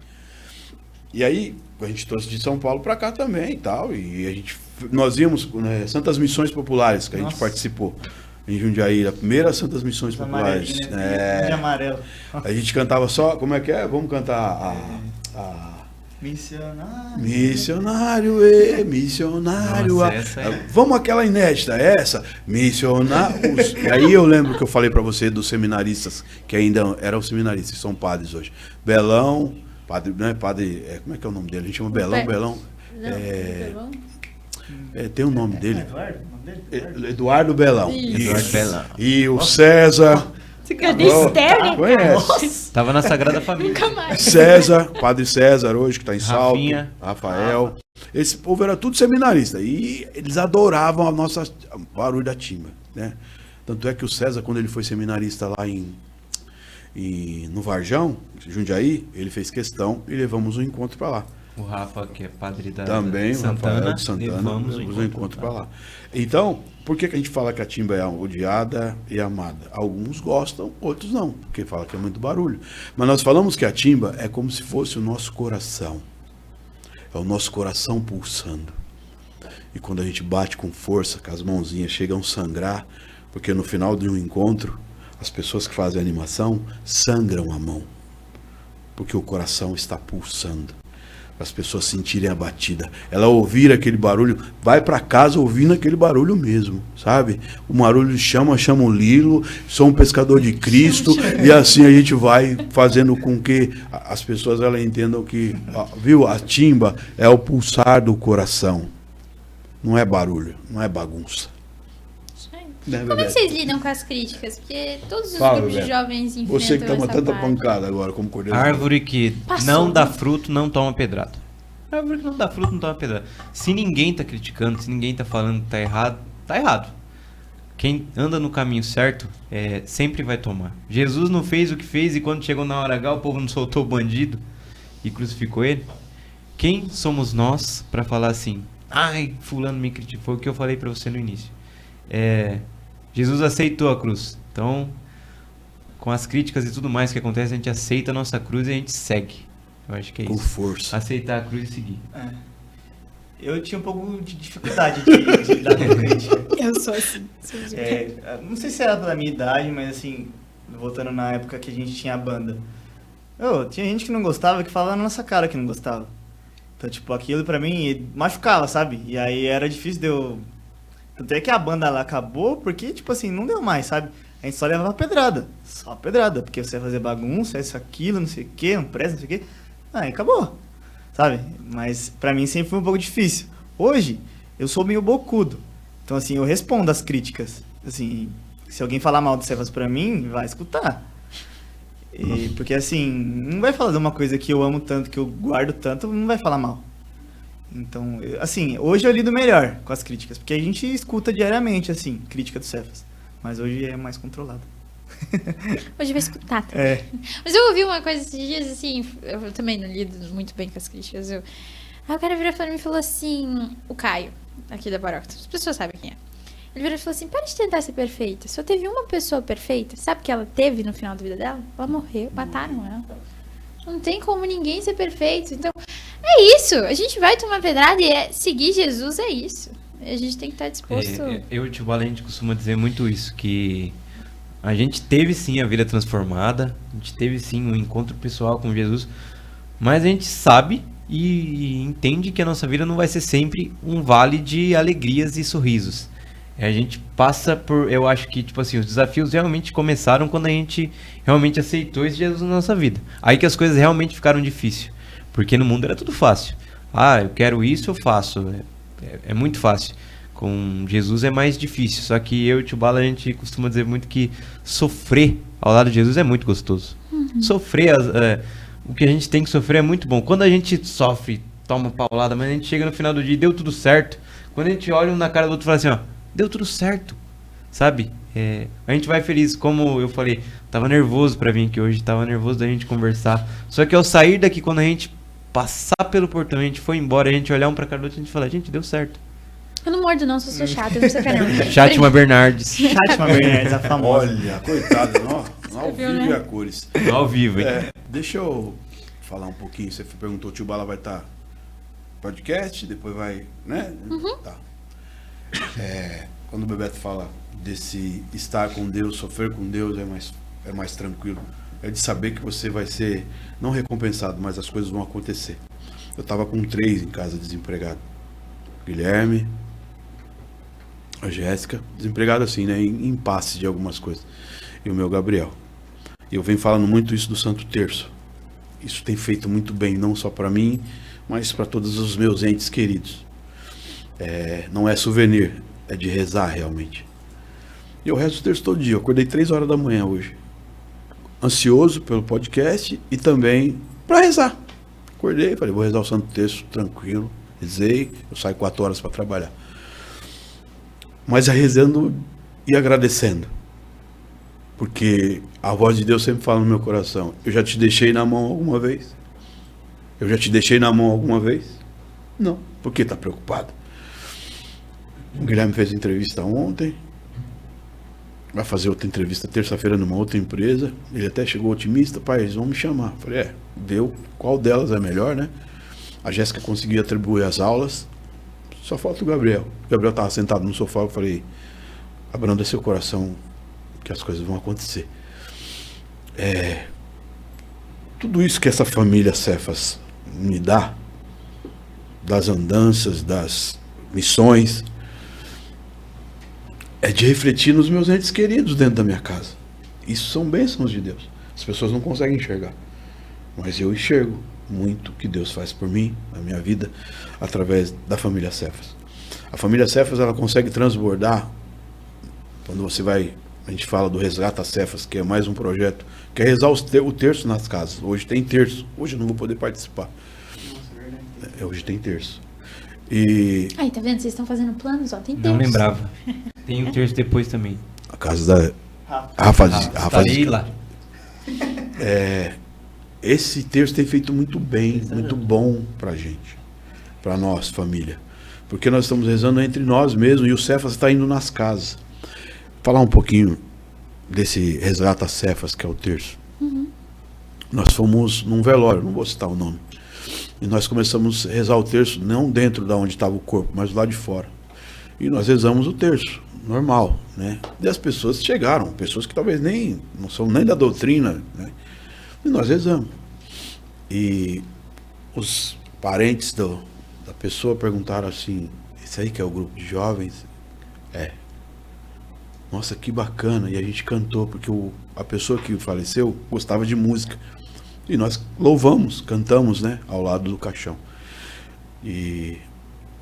E aí, a gente trouxe de São Paulo pra cá também e tal. E nós íamos, né, Santas Missões Populares, que a gente Nossa. participou. Em Jundiaí, a primeira Santas Missões Populares. Amarelinho, né? De amarelo. A gente cantava só... Como é que é? Vamos cantar a Missionário. missionário, missionário. Nossa, essa é- Vamos aquela inédita, essa. Missionários. E aí eu lembro que eu falei pra você dos seminaristas, que ainda eram seminaristas, são padres hoje. Belão, padre, né? Padre, como é que é o nome dele? A gente chama Belão, Belão. Não, Tem o nome dele. Eduardo? O nome dele? Eduardo Belão. Isso. Eduardo Belão. E o César. Você cadê externo? Conhece? Tava na Sagrada Família. Nunca mais. César, Padre César hoje, que está em Salto, Rafinha. Rafael. Esse povo era tudo seminarista. E eles adoravam a nossa barulho da timba, né? Tanto é que o César, quando ele foi seminarista lá no Varjão, Jundiaí, ele fez questão e levamos um encontro para lá. O Rafa, que é padre da Também, o Rafael Santana, de Santana, levamos levamos um encontro para lá. Então, por que a gente fala que a timba é odiada e amada? Alguns gostam, outros não, porque fala que é muito barulho. Mas nós falamos que a timba é como se fosse o nosso coração. É o nosso coração pulsando. E quando a gente bate com força, que as mãozinhas chegam a sangrar, porque no final de um encontro, as pessoas que fazem animação sangram a mão, porque o coração está pulsando. para as pessoas sentirem a batida. Ela ouvir aquele barulho, vai para casa ouvindo aquele barulho mesmo, sabe? O barulho chama o Lilo, sou um pescador de Cristo, e assim a gente vai fazendo com que as pessoas elas entendam que, viu, a timba é o pulsar do coração. Não é barulho, não é bagunça. Como é que vocês lidam com as críticas? Porque todos os Fala, grupos de Beto. jovens enfrentam Você que toma essa tanta parte. pancada agora como coordenador. Árvore que Passou. não dá fruto, não toma pedrada. Árvore que não dá fruto, não toma pedrada. Se ninguém tá criticando, se ninguém tá falando que tá errado, tá errado. Quem anda no caminho certo, sempre vai tomar. Jesus não fez o que fez e quando chegou na hora H, o povo não soltou o bandido e crucificou ele. Quem somos nós pra falar assim, ai, fulano me criticou? Foi o que eu falei pra você no início. Jesus aceitou a cruz. Então, com as críticas e tudo mais que acontece, a gente aceita a nossa cruz e a gente segue. Eu acho que é Com isso. força. Aceitar a cruz e seguir. Eu tinha um pouco de dificuldade de lidar com crítica. Eu sou assim. Não sei se era da minha idade, mas assim, voltando na época que a gente tinha a banda. Tinha gente que não gostava, que falava na nossa cara que não gostava. Então, tipo, aquilo pra mim machucava, sabe? E aí era difícil de eu... Tanto é que a banda lá acabou porque, tipo assim, não deu mais, sabe? A gente só levava pedrada. Só pedrada. Porque você ia fazer bagunça, isso, aquilo, não sei o que, não presta, não sei o que. Aí acabou. Sabe? Mas pra mim sempre foi um pouco difícil. Hoje, eu sou meio bocudo. Então, assim, eu respondo as críticas. Assim, se alguém falar mal do Cefas pra mim, vai escutar. Porque, assim, não vai falar de uma coisa que eu amo tanto, que eu guardo tanto, não vai falar mal. Então, assim, hoje eu lido melhor com as críticas, porque a gente escuta diariamente, assim, crítica do Cefas. Mas hoje é mais controlado. Hoje vai escutar também. Mas eu ouvi uma coisa esses dias, assim, eu também não lido muito bem com as críticas. Aí o cara virou e me falou assim, o Caio, aqui da paróquia, as pessoas sabem quem é. Ele virou e falou assim, para de tentar ser perfeita. Só teve uma pessoa perfeita, sabe o que ela teve no final da vida dela? Ela morreu, mataram ela. Não tem como ninguém ser perfeito. Então, é isso. A gente vai tomar pedrada e seguir Jesus, é isso. A gente tem que estar disposto... Eu e o Tio Bala, a gente costuma dizer muito isso, que a gente teve sim a vida transformada, a gente teve sim um encontro pessoal com Jesus, mas a gente sabe e entende que a nossa vida não vai ser sempre um vale de alegrias e sorrisos. A gente passa por, eu acho que, tipo assim, os desafios realmente começaram quando a gente realmente aceitou esse Jesus na nossa vida. Aí que as coisas realmente ficaram difíceis, porque no mundo era tudo fácil. Eu quero isso, eu faço. É muito fácil. Com Jesus é mais difícil. Só que eu e o Tio Bala, a gente costuma dizer muito que sofrer ao lado de Jesus é muito gostoso. Sofrer, o que a gente tem que sofrer é muito bom. Quando a gente sofre, toma paulada, mas a gente chega no final do dia e deu tudo certo. Quando a gente olha um na cara do outro e fala assim, deu tudo certo. Sabe? A gente vai feliz. Como eu falei, tava nervoso pra vir aqui hoje, tava nervoso da gente conversar. Só que ao sair daqui, quando a gente passar pelo portão, a gente foi embora, a gente olhar um pra cara do outro, a gente fala, gente, deu certo. Eu não mordo não, sou chata, eu não sei caramba. Fátima Bernardes. Fátima Bernardes, a famosa. Olha, coitada, ao viu, vivo né? e a cores. Ao vivo, hein? Deixa eu falar um pouquinho. Você perguntou, o Tio Bala vai estar podcast, depois vai, né? Tá. Quando o Bebeto fala desse estar com Deus, sofrer com Deus, é mais tranquilo. É de saber que você vai ser, não recompensado, mas as coisas vão acontecer. Eu estava com 3 em casa desempregado. Guilherme, a Jéssica, desempregado assim, né? Em impasse de algumas coisas. E o meu Gabriel. E eu venho falando muito isso do Santo Terço. Isso tem feito muito bem, não só para mim, mas para todos os meus entes queridos. Não é souvenir, é de rezar realmente. E eu rezo o terço todo dia. Eu acordei 3 horas da manhã hoje. Ansioso pelo podcast e também para rezar. Acordei, falei, vou rezar o Santo Terço tranquilo. Rezei, eu saio 4 horas para trabalhar. Mas rezando e agradecendo. Porque a voz de Deus sempre fala no meu coração. Eu já te deixei na mão alguma vez? Eu já te deixei na mão alguma vez? Não. Por que está preocupado? O Guilherme fez entrevista ontem. Vai fazer outra entrevista terça-feira numa outra empresa. Ele até chegou otimista. Pai, eles vão me chamar. Falei, deu. Qual delas é melhor, né? A Jéssica conseguiu atribuir as aulas. Só falta o Gabriel. O Gabriel estava sentado no sofá. Eu falei, abranda seu coração, que as coisas vão acontecer. Tudo isso que essa família Cefas me dá, das andanças, das missões, é de refletir nos meus entes queridos dentro da minha casa. Isso são bênçãos de Deus. As pessoas não conseguem enxergar, mas eu enxergo muito que Deus faz por mim, na minha vida, através da família Cefas. A família Cefas, ela consegue transbordar, quando você vai, a gente fala do Resgata Cefas, que é mais um projeto, que é rezar o terço nas casas. Hoje tem terço, hoje eu não vou poder participar. Hoje tem terço. E Aí, tá vendo? Vocês estão fazendo planos, ó, tem tempo. Não lembrava. Tem um terço depois também. a casa da Rafa Estarei lá. Esse terço tem feito muito bem, muito bom pra gente, pra nós, família. Porque nós estamos rezando entre nós mesmos e o Cefas está indo nas casas. Falar um pouquinho desse Resgata Cefas, que é o terço. Nós fomos num velório, não vou citar o nome. E nós começamos a rezar o terço, não dentro de onde estava o corpo, mas lá de fora. E nós rezamos o terço, normal, né? E as pessoas chegaram, pessoas que talvez não são nem da doutrina, né? E nós rezamos. E os parentes da pessoa perguntaram assim: esse aí que é o grupo de jovens? É. Nossa, que bacana. E a gente cantou, porque a pessoa que faleceu gostava de música. E nós louvamos, cantamos, né, ao lado do caixão. E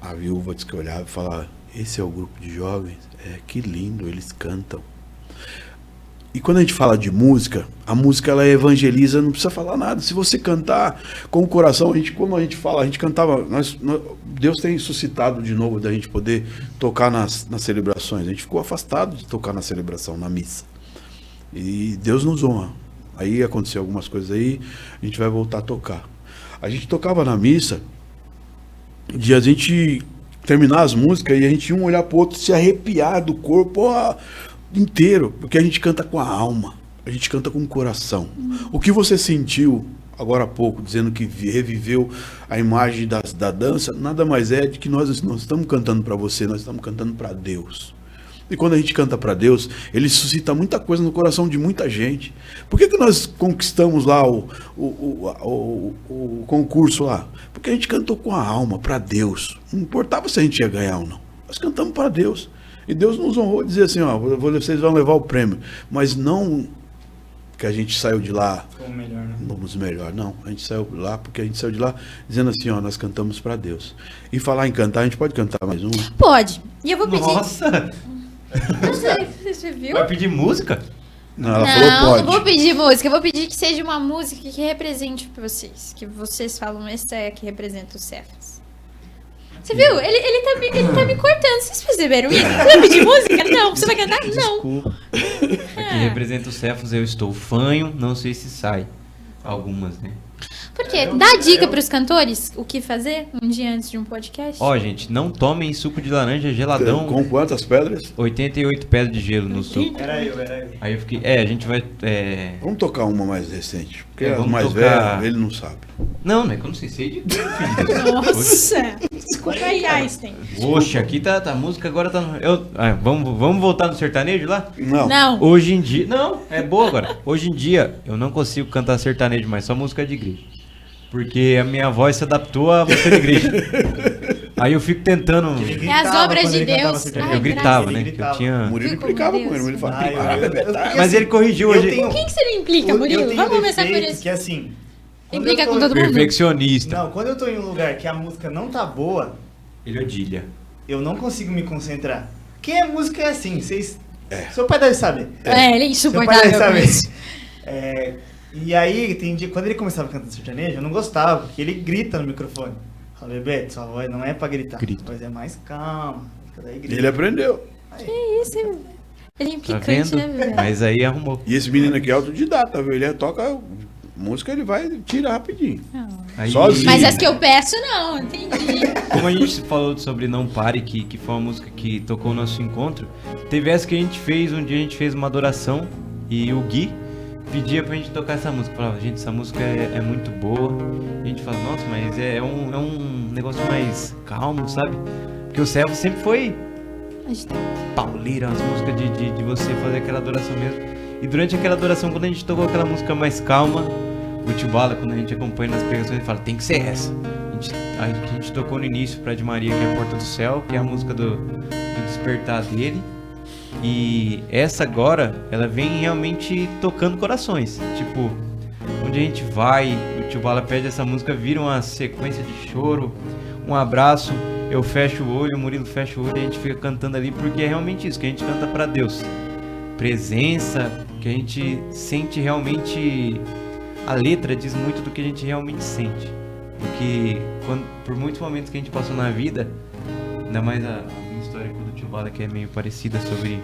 a viúva disse que olhava e falava: esse é o grupo de jovens? É, que lindo, eles cantam. E quando a gente fala de música, a música ela evangeliza, não precisa falar nada. Se você cantar com o coração, como a gente fala, a gente cantava, Deus tem suscitado de novo da gente poder tocar nas celebrações. A gente ficou afastado de tocar na celebração, na missa. E Deus nos honra. Aí aconteceu algumas coisas aí, a gente vai voltar a tocar. A gente tocava na missa, de a gente terminar as músicas e a gente um olhar pro outro, se arrepiar do corpo inteiro, porque a gente canta com a alma, a gente canta com o coração. O que você sentiu agora há pouco, dizendo que reviveu a imagem da dança, nada mais é de que nós estamos cantando para você, nós estamos cantando para Deus. E quando a gente canta para Deus, Ele suscita muita coisa no coração de muita gente. Por que nós conquistamos lá o concurso lá? Porque a gente cantou com a alma para Deus. Não importava se a gente ia ganhar ou não. Nós cantamos para Deus. E Deus nos honrou dizer assim, vocês vão levar o prêmio. Mas não que a gente saiu de lá Como melhor, né? vamos melhor. Não, a gente saiu de lá porque a gente saiu de lá dizendo assim, nós cantamos para Deus. E falar em cantar, a gente pode cantar mais uma? Pode. E eu vou pedir... Nossa! Não sei, você viu? Vai pedir música? Não, ela falou pode. Não vou pedir música. Eu vou pedir que seja uma música que represente pra vocês. Que vocês falam, essa é a que representa o Cefas. Você viu? Ele tá me cortando. Vocês perceberam isso? Você vai pedir música? Não. Você vai cantar? Não. Desculpa. Aqui representa o Cefas, eu estou fanho, não sei se sai. Algumas, né? Por quê? Dá dica pros cantores o que fazer um dia antes de um podcast? Ó, gente, não tomem suco de laranja geladão. Com quantas pedras? 88 pedras de gelo no suco. Era eu. Aí eu fiquei, a gente vai... Vamos tocar uma mais recente. Porque as Vamos mais tocar- velhas, ele não sabe. Não é que eu não sei se é de Deus, filho. Nossa! Desculpa aí, Einstein. Oxe, aqui tá, a música agora tá no... vamos voltar no sertanejo lá? Não. Hoje em dia... Não, é boa agora. Hoje em dia, eu não consigo cantar sertanejo mais, só música de igreja. Porque a minha voz se adaptou à música de igreja. Aí eu fico tentando... É as obras de Deus. sertanejo. Ai, Eu gritava, Ele né? gritava. Eu tinha... O Murilo Viu como implicava Deus? com ele. Ele fala, Mas ele corrigiu hoje. Quem que você me implica, Murilo? Vamos começar por isso. Que assim... quando Implica eu tô- com todo mundo. Perfeccionista. Não, quando eu tô em um lugar que a música não tá boa, Ele odilha. eu não consigo me concentrar. Quem é música é assim, vocês... Seu pai deve saber. Ele é Seu pai deve insuportável. saber. com isso. E aí, tem dia, quando ele começava a cantar sertanejo, eu não gostava, porque ele grita no microfone. Fala, Bebeto, sua voz não é pra gritar, Grita. sua voz é mais calma. Daí grita. Ele aprendeu. Que isso, ele é Tá implicante, vendo? né, bebê? Mas aí arrumou. E esse menino aqui é autodidata, viu? Ele toca música, ele vai tirar rapidinho. Aí, Sozinho. Mas as que eu peço, não, entendi. Como a gente falou sobre Não Pare, que foi uma música que tocou o nosso encontro, teve essa que a gente fez, um dia a gente fez uma adoração e o Gui pedia pra gente tocar essa música. Falava, gente, essa música é muito boa. E a gente fala, nossa, mas é um negócio mais calmo, sabe? Porque o Cefas sempre foi pauleira, umas músicas de você fazer aquela adoração mesmo. E durante aquela adoração, quando a gente tocou aquela música mais calma, o tio Bala, quando a gente acompanha nas pregações, ele fala, tem que ser essa. A gente a que a gente tocou no início pra de Maria, que é a Porta do Céu, que é a música do despertar dele. E essa agora, ela vem realmente tocando corações. Tipo, onde a gente vai, o Tio Bala pede essa música, vira uma sequência de choro, um abraço, eu fecho o olho, o Murilo fecha o olho e a gente fica cantando ali, porque é realmente isso, que a gente canta pra Deus. Presença, que a gente sente realmente... A letra diz muito do que a gente realmente sente. Porque por muitos momentos que a gente passou na vida, ainda mais a minha história com o Tio Bala, que é meio parecida sobre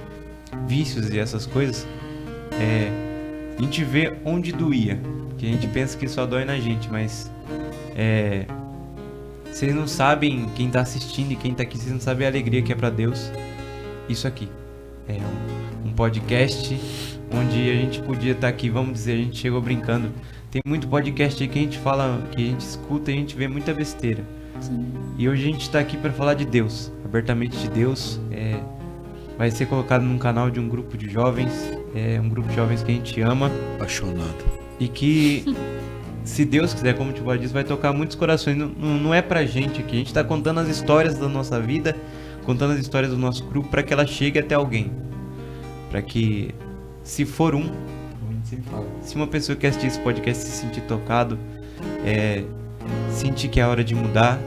vícios e essas coisas, a gente vê onde doía. Que a gente pensa que só dói na gente, mas vocês não sabem, quem tá assistindo e quem tá aqui, vocês não sabem a alegria que é pra Deus. Isso aqui é um podcast onde a gente podia estar aqui, vamos dizer, a gente chegou brincando. Tem muito podcast aí que a gente fala, que a gente escuta e a gente vê muita besteira. Sim. E hoje a gente tá aqui pra falar de Deus, abertamente de Deus. Vai ser colocado num canal de um grupo de jovens, um grupo de jovens que a gente ama. Apaixonado. E que, se Deus quiser, como o Tio Bala diz, vai tocar muitos corações. Não é pra gente aqui, a gente tá contando as histórias da nossa vida, contando as histórias do nosso grupo pra que ela chegue até alguém. Pra que, se for como a gente sempre fala, se uma pessoa que assistir esse podcast se sentir tocado, sentir que é hora de mudar,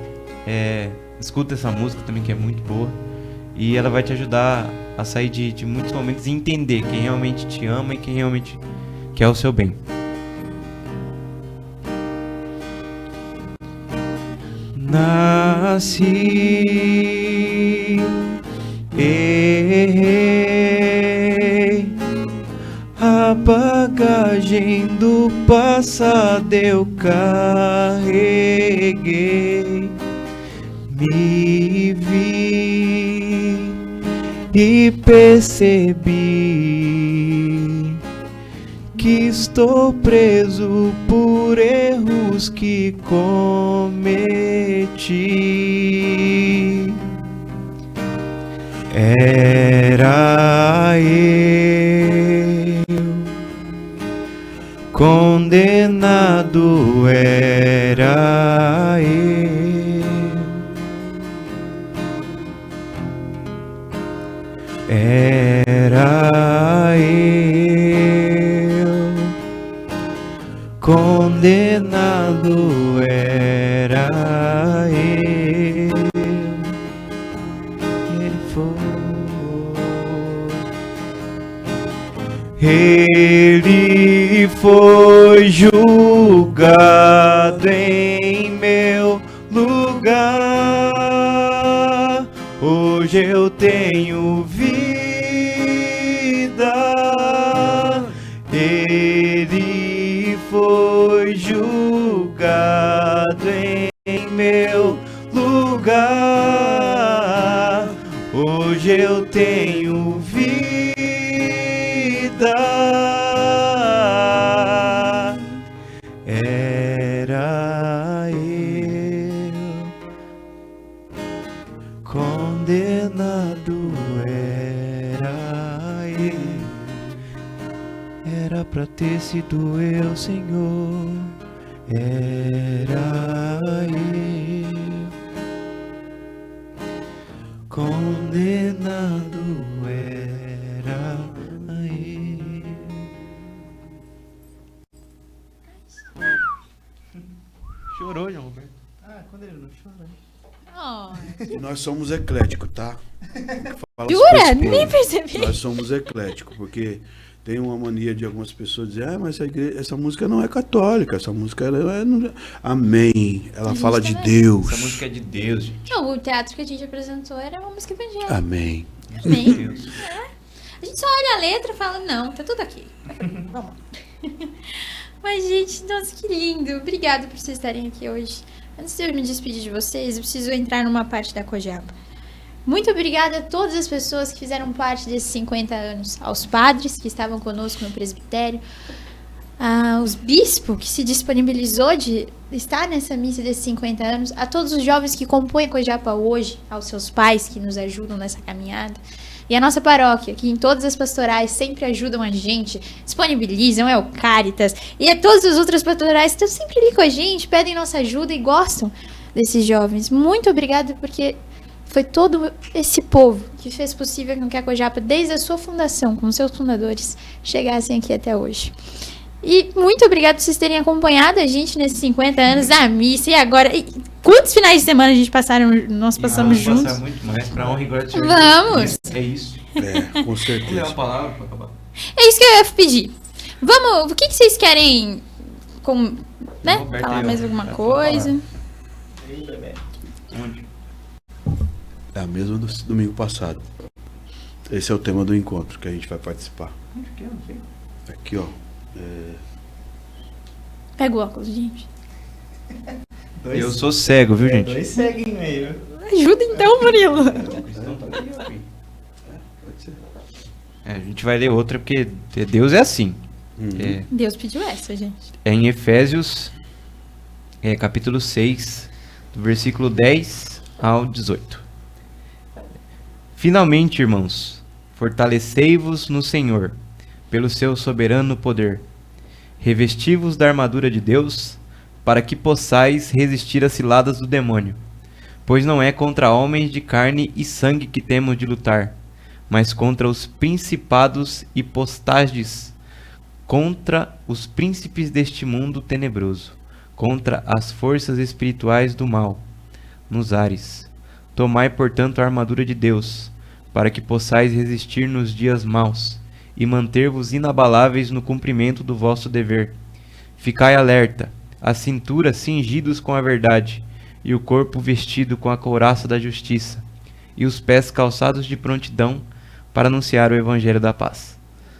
escuta essa música também, que é muito boa, e ela vai te ajudar a sair de muitos momentos e entender quem realmente te ama e quem realmente quer o seu bem. Nasci, errei, a bagagem do passado eu carreguei, me vi e percebi que estou preso por erros que cometi. Era eu condenado, era eu, era eu condenado, era eu. Ele foi. Ele foi julgado em meu lugar. Hoje eu tenho vida. Ele foi julgado em meu lugar. Hoje eu tenho vida. Era eu condenado, era eu. Era pra ter sido eu, Senhor. Era eu condenado, era eu. Chorou, João Roberto? Quando ele não chora. Oh. E nós somos ecléticos, tá? Fala Jura? Nem percebi. Nós somos ecléticos, porque tem uma mania de algumas pessoas dizer, mas essa música não é católica, essa música amém. Ela fala de Deus. Essa música é de Deus, gente. Não, o teatro que a gente apresentou era uma música evangélica. Amém. Amém. Deus. A gente só olha a letra e fala, não, tá tudo aqui. Vamos lá. Mas, gente, nossa, que lindo. Obrigada por vocês estarem aqui hoje. Antes de eu me despedir de vocês, eu preciso entrar numa parte da Cojapa. Muito obrigada a todas as pessoas que fizeram parte desses 50 anos. Aos padres que estavam conosco no presbitério. Aos bispos que se disponibilizou de estar nessa missa desses 50 anos. A todos os jovens que compõem a Cojapa hoje. Aos seus pais que nos ajudam nessa caminhada. E a nossa paróquia, que em todas as pastorais sempre ajudam a gente, disponibilizam, o Caritas, e todas as outras pastorais estão sempre ali com a gente, pedem nossa ajuda e gostam desses jovens. Muito obrigada, porque foi todo esse povo que fez possível com que a Cojapa, desde a sua fundação, com seus fundadores, chegassem aqui até hoje. E muito obrigado por vocês terem acompanhado a gente nesses 50 anos da missa. E agora, quantos finais de semana a gente nós passamos juntos? Vamos passar muito mais pra honra e glória de Deus. Vamos! É isso. Com Vamos ler certeza. a palavra pra acabar. É isso que eu ia pedir. Vamos, o que vocês querem né? Roberto, Falar mais alguma vai coisa? Onde? É a mesma do domingo passado. Esse é o tema do encontro que a gente vai participar. Onde que é? Não sei. Aqui, ó. Pega o óculos, gente. Eu sou cego, viu, gente? 2 seguem meio. Ajuda então, Murilo. A gente vai ler outra porque Deus é assim. É, Deus pediu essa, gente. é em Efésios, capítulo 6, do versículo 10 ao 18. Finalmente, irmãos, fortalecei-vos no Senhor, pelo seu soberano poder. Revesti-vos da armadura de Deus, para que possais resistir às ciladas do demônio. Pois não é contra homens de carne e sangue que temos de lutar, mas contra os principados e potestades, contra os príncipes deste mundo tenebroso, contra as forças espirituais do mal, nos ares. Tomai, portanto, a armadura de Deus, para que possais resistir nos dias maus, e manter-vos inabaláveis no cumprimento do vosso dever. Ficai alerta, a cintura cingidos com a verdade, e o corpo vestido com a couraça da justiça, e os pés calçados de prontidão para anunciar o evangelho da paz.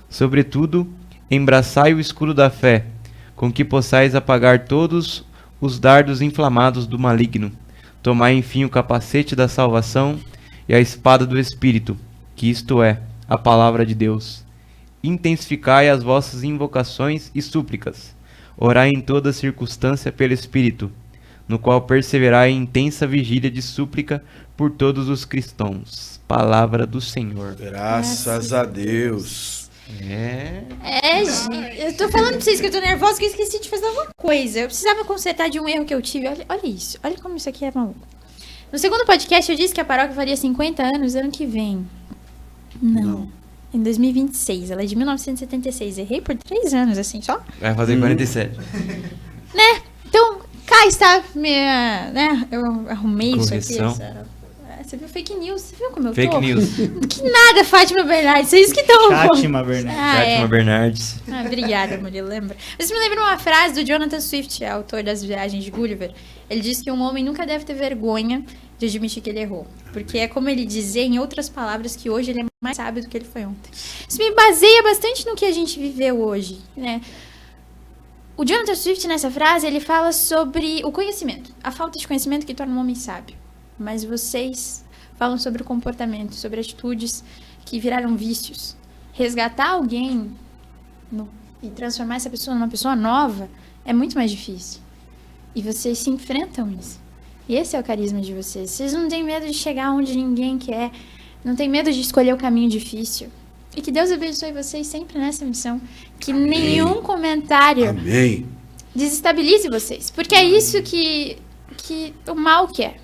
Sobretudo, embraçai o escudo da fé, com que possais apagar todos os dardos inflamados do maligno. Tomai, enfim, o capacete da salvação e a espada do Espírito, que isto é, a palavra de Deus. Intensificai as vossas invocações e súplicas. Orai em toda circunstância pelo Espírito, no qual perseverai em intensa vigília de súplica por todos os cristãos. Palavra do Senhor. Graças a Deus. Gente, eu tô falando pra vocês que eu tô nervosa, que eu esqueci de fazer alguma coisa. Eu precisava consertar de um erro que eu tive. Olha isso, olha como isso aqui é maluco. No segundo podcast eu disse que a paróquia faria 50 anos ano que vem. Não. Em 2026, ela é de 1976. Errei por 3 anos, assim, só. Vai fazer 47. Né? Então, cá está minha, né? Eu arrumei Correção. isso aqui. Você viu fake news? Você viu como eu tô? Fake news. Que nada, Fátima Bernardes. Vocês que estão... Fátima Bernardes. Fátima Bernardes. Obrigada, Murilo, lembra? Mas me lembra uma frase do Jonathan Swift, autor das Viagens de Gulliver. Ele diz que um homem nunca deve ter vergonha de admitir que ele errou. Porque é como ele dizer, em outras palavras, que hoje ele é mais sábio do que ele foi ontem. Isso me baseia bastante no que a gente viveu hoje, né? O Jonathan Swift, nessa frase, ele fala sobre o conhecimento. A falta de conhecimento que torna um homem sábio. Mas vocês falam sobre o comportamento, sobre atitudes que viraram vícios. Resgatar alguém e transformar essa pessoa numa pessoa nova é muito mais difícil. E vocês se enfrentam isso. E esse é o carisma de vocês. Vocês não têm medo de chegar onde ninguém quer. Não têm medo de escolher o caminho difícil. E que Deus abençoe vocês sempre nessa missão. Que nenhum comentário desestabilize vocês. Porque é isso que o mal quer.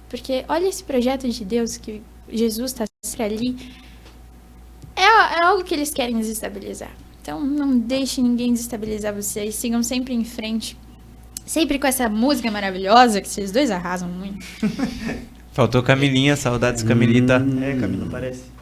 Porque olha esse projeto de Deus que Jesus está ali. É algo que eles querem desestabilizar. Então não deixe ninguém desestabilizar vocês. Sigam sempre em frente. Sempre com essa música maravilhosa, que vocês dois arrasam muito. Faltou Camilinha, saudades Camilita. Camila parece.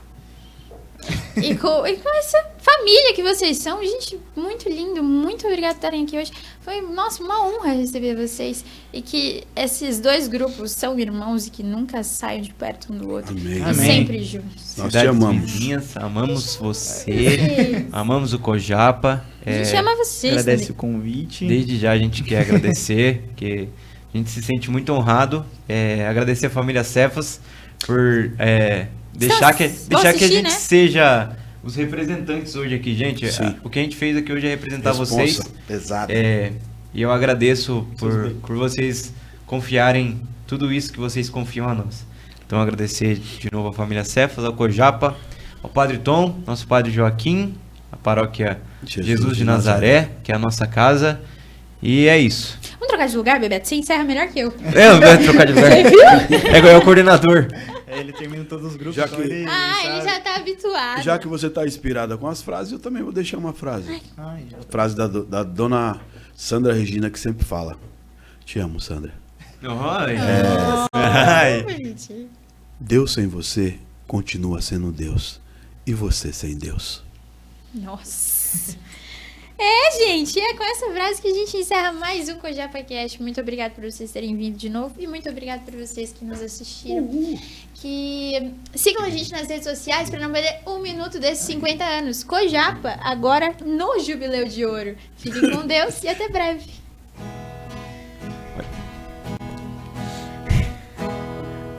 E com essa família que vocês são, gente, muito lindo. Muito obrigada por estarem aqui hoje. Foi, nossa, uma honra receber vocês. E que esses dois grupos são irmãos e que nunca saiam de perto um do outro. Amém. E Amém. sempre juntos. Nós te amamos. Vizinhas, amamos você, amamos o Cojapa. A gente ama vocês. Agradece o também. convite. Desde já a gente quer agradecer, que a gente se sente muito honrado. Agradecer a família Cefas por deixar que a assistir, gente né? seja os representantes hoje aqui, gente. Sim. O que a gente fez aqui hoje é representar vocês. Pesado. E eu agradeço por vocês confiarem tudo isso que vocês confiam a nós. Então agradecer de novo a família Cefas, ao Cojapa, ao Padre Tom, nosso Padre Joaquim, a paróquia Jesus de Nazaré, que é a nossa casa. E é isso. Vamos trocar de lugar, Bebeto? Você encerra melhor que eu. Eu vou trocar de lugar. É igual é o coordenador. Ele termina todos os grupos, Já então que- ele Ele sabe. já tá habituado. Já que você tá inspirada com as frases, eu também vou deixar uma frase. Ai, já Frase da dona Sandra Regina, que sempre fala: te amo, Sandra. Ai. Bonitinho. Deus sem você continua sendo Deus. E você sem Deus. Nossa. Gente, é com essa frase que a gente encerra mais um CoJapaCast. Muito obrigada por vocês terem vindo de novo e muito obrigada por vocês que nos assistiram. Que sigam a gente nas redes sociais para não perder um minuto desses 50 anos. CoJapa, agora no Jubileu de Ouro. Fiquem com Deus e até breve.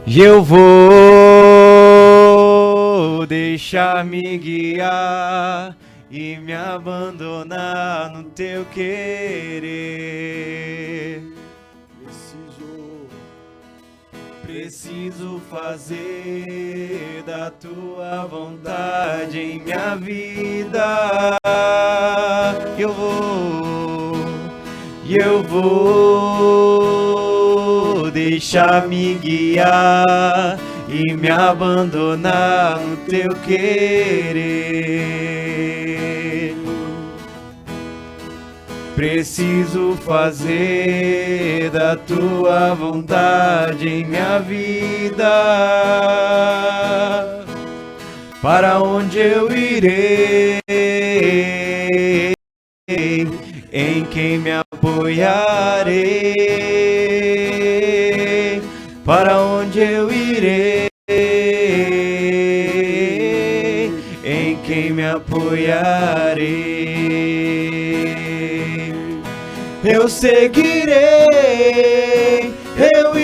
E eu vou deixar me guiar e me abandonar no teu querer. Preciso fazer da tua vontade em minha vida. Eu vou deixar me guiar e me abandonar no teu querer. Preciso fazer da tua vontade em minha vida. Para onde eu irei? Em quem me apoiarei? Para onde eu irei? Em quem me apoiarei? Eu seguirei, eu